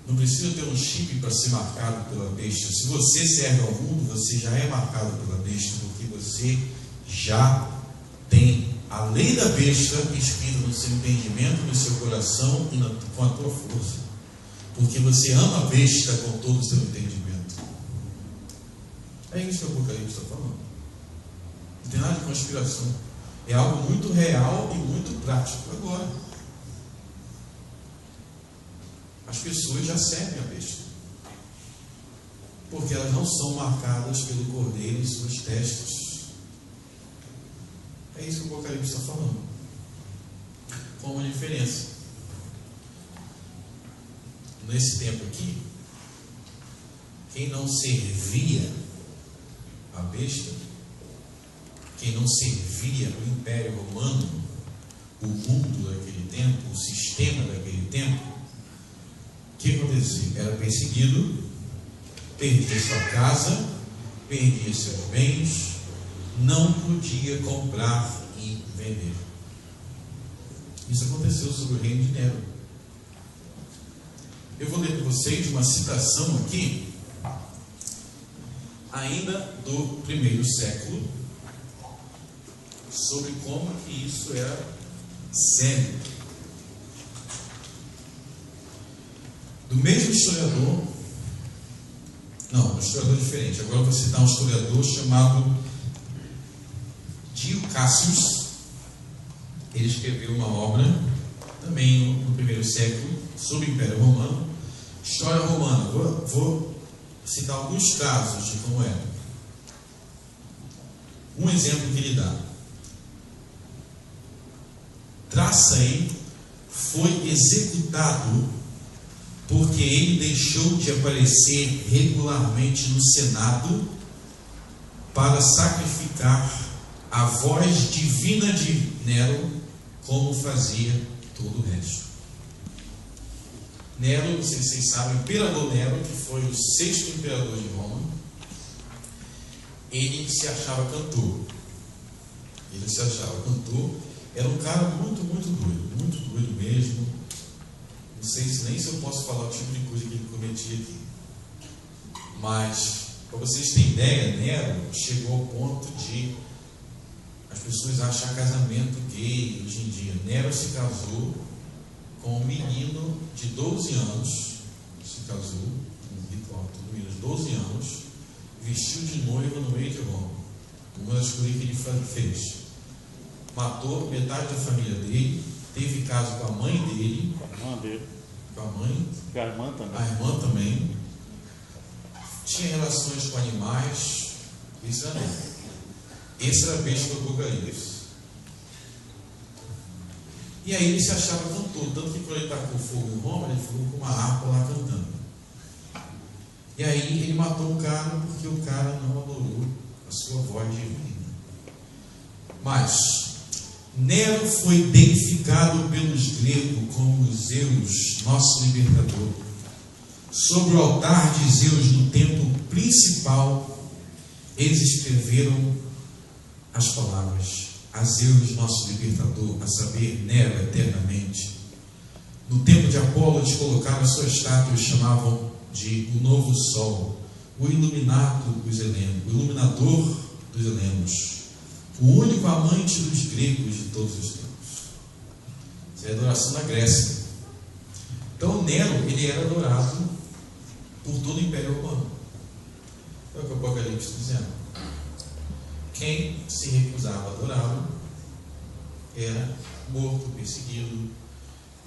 Não precisa ter um chip para ser marcado pela besta. Se você serve ao mundo, você já é marcado pela besta, porque você já tem a lei da besta escrita no seu entendimento, no seu coração e com a tua força. Porque você ama a besta com todo o seu entendimento. É isso que o Apocalipse está falando. Não tem nada de conspiração. É algo muito real e muito prático. Agora, as pessoas já servem a besta, porque elas não são marcadas pelo cordeiro em suas testas. É isso que o Apocalipse está falando. Com uma diferença. Nesse tempo aqui, quem não servia a besta, quem não servia o Império Romano, o mundo daquele tempo, o sistema daquele tempo, o que acontecia? Era perseguido, perdia sua casa, perdia seus bens, não podia comprar e vender. Isso aconteceu sobre o reino de Nero. Eu vou ler para vocês uma citação aqui, ainda do primeiro século, sobre como que isso era sério. Do mesmo historiador, não, um historiador diferente. Agora eu vou citar um historiador chamado Dio Cassius. Ele escreveu uma obra, também no primeiro século, sobre o Império Romano, história romana. Vou citar alguns casos de como era. Um exemplo que ele dá: Traçaim foi executado porque ele deixou de aparecer regularmente no Senado para sacrificar a voz divina de Nero, como fazia todo o resto. Nero, não sei se vocês sabem, o imperador Nero, que foi o 6º imperador de Roma, ele se achava cantor. Era um cara muito doido mesmo. Não sei nem se eu posso falar o tipo de coisa que ele cometia aqui. Mas, para vocês terem ideia, Nero chegou ao ponto de as pessoas achar casamento gay hoje em dia. Nero se casou com um menino de 12 anos, um ritual, todo menino de 12 anos, vestiu de noiva no meio de Roma. Uma das coisas que ele fez: matou metade da família dele, teve caso com a mãe dele, com a mãe, e a irmã também. A irmã também, tinha relações com animais. Esse era a besta do Apocalipse. E aí ele se achava cantor, tanto que quando ele tacou fogo em Roma, ele ficou com uma harpa lá cantando. E aí ele matou o cara porque o cara não adorou a sua voz divina. Mas Nero foi deificado pelos gregos como Zeus, nosso libertador. Sobre o altar de Zeus no templo principal, eles escreveram as palavras: a Zeus, nosso libertador, a saber, Nero eternamente. No templo de Apolo, eles colocaram a sua estátua e chamavam de o novo sol, o iluminador dos helenos, o único amante dos gregos de todos os tempos. Isso é a adoração da Grécia. Então Nero, ele era adorado por todo o Império Romano. É o que o Apocalipse está dizendo. Quem se recusava a adorá-lo era morto, perseguido.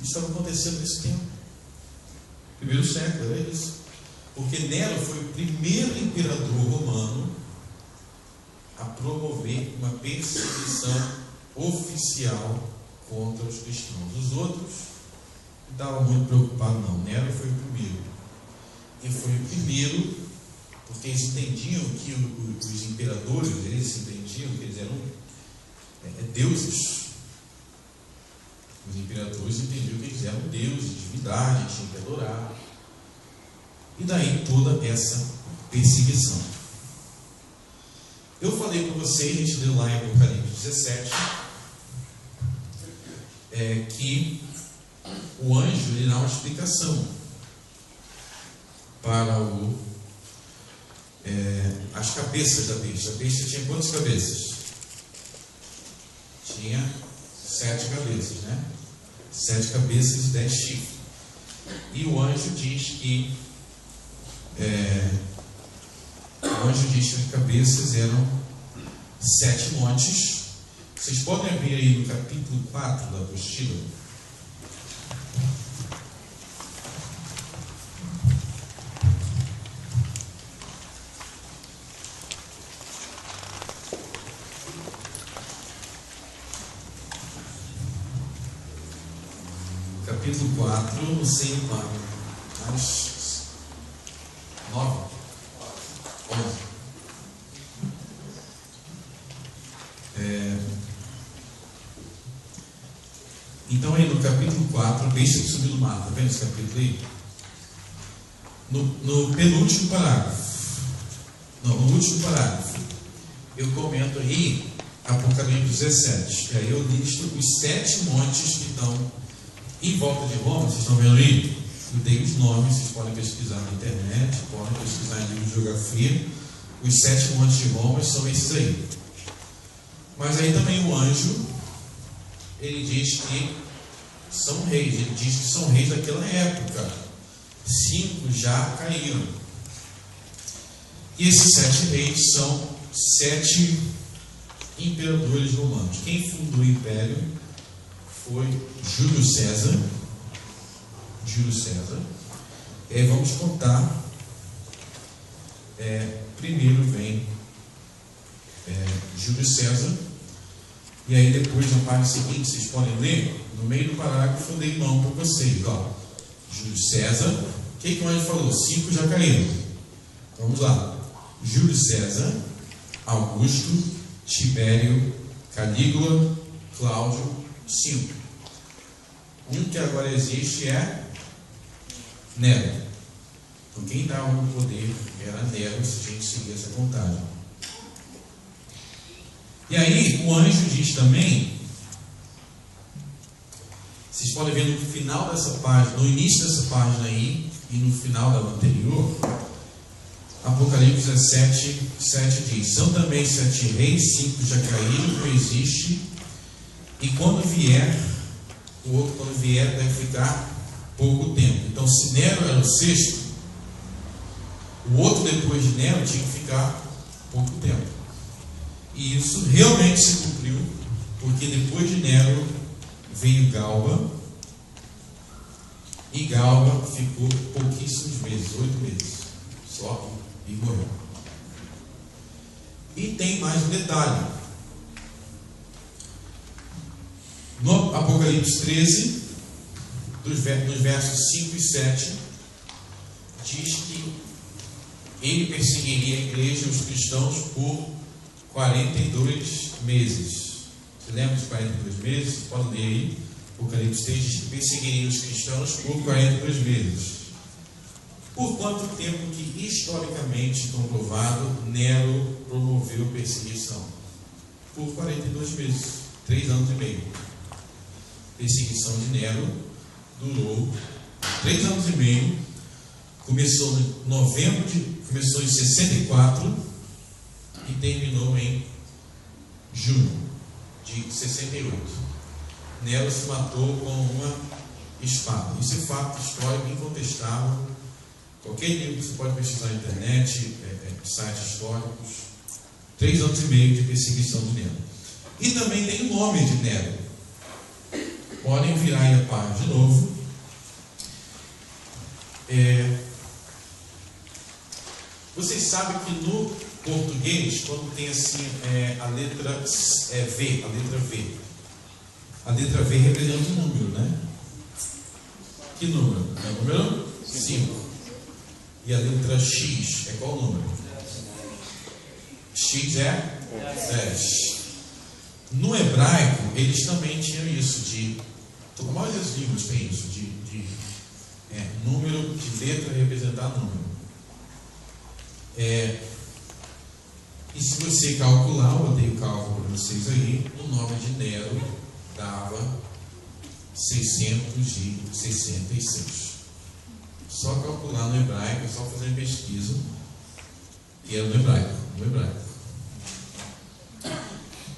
Isso estava acontecendo nesse tempo. Primeiro século, era isso. Porque Nero foi o primeiro imperador romano a promover uma perseguição oficial contra os cristãos. Os outros não estavam muito preocupados, não. Nero foi o primeiro. E foi o primeiro porque eles entendiam que os imperadores, eles entendiam que eles eram deuses. Os imperadores entendiam que eles eram deuses, divindade, tinham que adorar. E daí toda essa perseguição. Eu falei para vocês, a gente leu lá em Apocalipse 17, que o anjo lhe dá uma explicação para as cabeças da besta. A besta tinha quantas cabeças? Tinha 7 cabeças, né? 7 cabeças e 10 chifres. E o anjo diz que as cabeças eram 7 montes. Vocês podem abrir aí no capítulo 4 da apostila. Capítulo 4, não sei o quadro, mas 9, 11. Então aí no capítulo 4, a besta que subiu do mar, está vendo esse capítulo aí? No penúltimo parágrafo, no último parágrafo, eu comento aí Apocalipse 17, e aí eu listo os 7 montes que estão em volta de Roma. Vocês estão vendo aí? Eu dei os nomes, vocês podem pesquisar na internet, podem pesquisar em livro de geografia. Os 7 montes de Roma são esses aí. Mas aí também o anjo, ele diz que são reis, ele diz que são reis daquela época. 5 já caíram. E esses 7 reis são 7 imperadores romanos. Quem fundou o império foi Júlio César. E aí vamos contar. Primeiro vem Júlio César. E aí depois, na página seguinte, vocês podem ler. No meio do parágrafo eu dei nome para vocês. Ó, Júlio César. O que o anjo falou? 5 já caíram. Vamos lá. Júlio César, Augusto, Tibério, Calígula, Cláudio, 5. Um que agora existe é Nero. Então quem estava no poder era Nero, se a gente seguir essa contagem. E aí o anjo diz também, vocês podem ver no final dessa página, no início dessa página aí, e no final da anterior, Apocalipse 17, 7 diz: são também 7 reis, 5 já caíram, não existe, e quando vier, o outro quando vier deve ficar pouco tempo. Então se Nero era o 6º, o outro depois de Nero tinha que ficar pouco tempo. E isso realmente se cumpriu, porque depois de Nero veio Galba, e Galba ficou pouquíssimos meses, 8 meses só, e morreu. E tem mais um detalhe. No Apocalipse 13, nos versos 5 e 7, diz que ele perseguiria a igreja e os cristãos por 42 meses. Você lembra dos 42 meses? Você pode ler aí. Apocalipse 3 diz que perseguiriam os cristãos por 42 meses. Por quanto tempo que, historicamente comprovado, Nero promoveu perseguição? Por 42 meses, 3 anos e meio. A perseguição de Nero durou 3 anos e meio. Começou em 64 e terminou em junho de 68. Nero se matou com uma espada. Isso é fato histórico incontestável. Qualquer livro que você pode pesquisar na internet, sites históricos. 3 anos e meio de perseguição de Nero. E também tem o nome de Nero. Podem virar aí a página de novo. Vocês sabem que no português, quando tem assim a letra V, a letra V representa um número, né? Que número? É o número 5. E a letra X é qual número? X é 10. No hebraico, eles também tinham isso a maioria dos livros tem isso, de número, de letra representar número. E se você calcular, eu botei o cálculo para vocês aí, o nome de Nero dava 666. Só calcular no hebraico, só fazer pesquisa, e era no hebraico.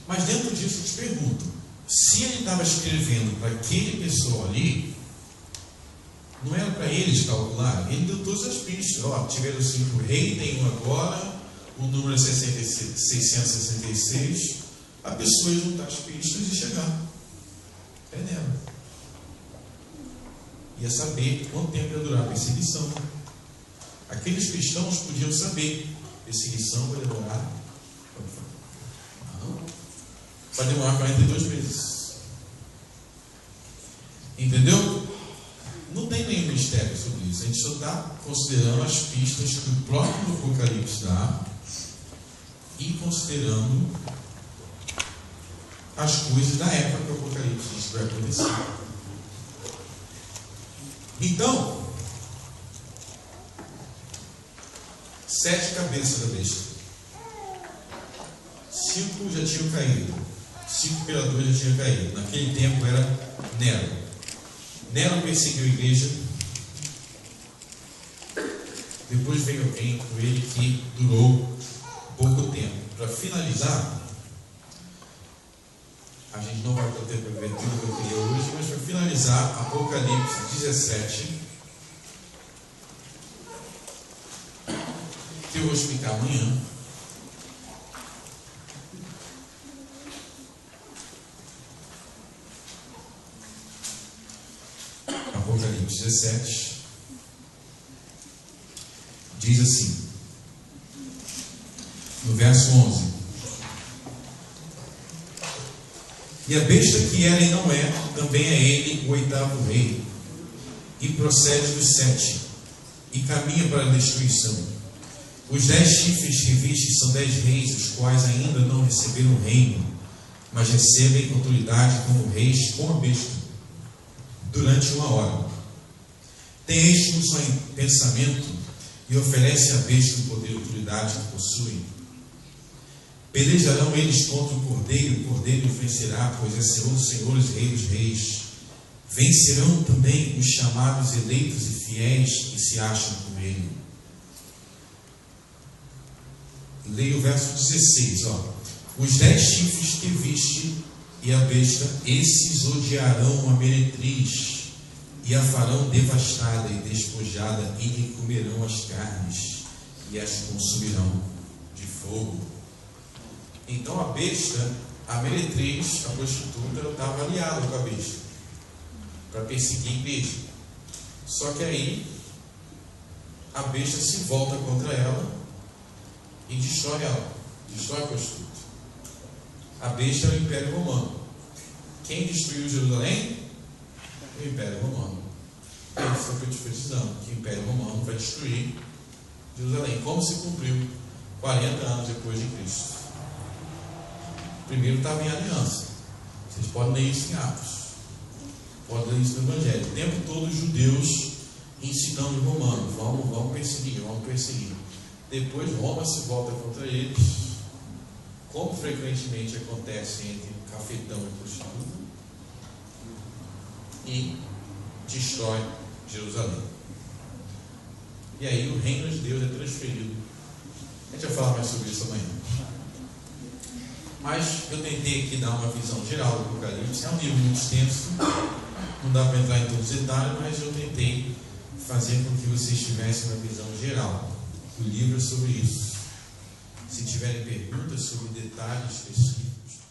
Mas dentro disso eu te pergunto, se ele estava escrevendo para aquele pessoal ali, não era para eles calcular? Ele deu todas as pistas. Tiveram 5 reis, tem um agora, o número é 666. A pessoa ia juntar as pistas e chegar. É nela. Ia saber quanto tempo ia durar a perseguição. Aqueles cristãos podiam saber: perseguição vai demorar. Vai demorar 42 meses. Entendeu? Não tem nenhum mistério sobre isso. A gente só está considerando as pistas que o próprio Apocalipse dá e considerando as coisas da época que o Apocalipse diz que vai acontecer. Então, 7 cabeças da besta. 5 já tinham caído. 5 imperadores já tinham caído. Naquele tempo era Nero. Nero perseguiu a igreja. Depois veio alguém com ele que durou pouco tempo. Para finalizar, a gente não vai ter tempo para ver tudo que eu queria hoje, mas para finalizar, Apocalipse 17, que eu vou explicar amanhã. Apocalipse 17 diz assim, no verso 11: e a besta que era e não é, também é ele o 8º rei, e procede dos 7, e caminha para a destruição. Os 10 chifres que viste são 10 reis, os quais ainda não receberam o reino, mas recebem autoridade como reis com a besta, durante 1 hora. Tem este um só em pensamento, e oferece à besta o poder e autoridade que possuem. Pelejarão eles contra o cordeiro o vencerá, pois é Senhor dos senhores, Rei dos reis. Vencerão também os chamados eleitos e fiéis que se acham com ele. Leia o verso 16, Os 10 chifres que viste e a besta, esses odiarão a meretriz, e a farão devastada e despojada, e lhe comerão as carnes, e as consumirão de fogo. Então a besta, a meretriz, a prostituta, ela estava aliada com a besta para perseguir a igreja. Só que aí a besta se volta contra ela e destrói ela, destrói a prostituta. A besta é o Império Romano. Quem destruiu Jerusalém? O Império Romano. É isso que eu estou te profetizando, que o Império Romano vai destruir Jerusalém, como se cumpriu 40 anos depois de Cristo. Primeiro estava em aliança, Vocês podem ler isso em Atos, podem ler isso no Evangelho. O tempo todo os judeus ensinando os romanos: vamos perseguir, vamos perseguir. Depois Roma se volta contra eles, como frequentemente acontece entre cafetão e prostituta, e destrói Jerusalém. E aí o reino de Deus é transferido. A gente vai falar mais sobre isso amanhã. Mas eu tentei aqui dar uma visão geral do Apocalipse. É um livro muito extenso, não dá para entrar em todos os detalhes, mas eu tentei fazer com que vocês tivessem uma visão geral. O livro é sobre isso. Se tiverem perguntas sobre detalhes específicos,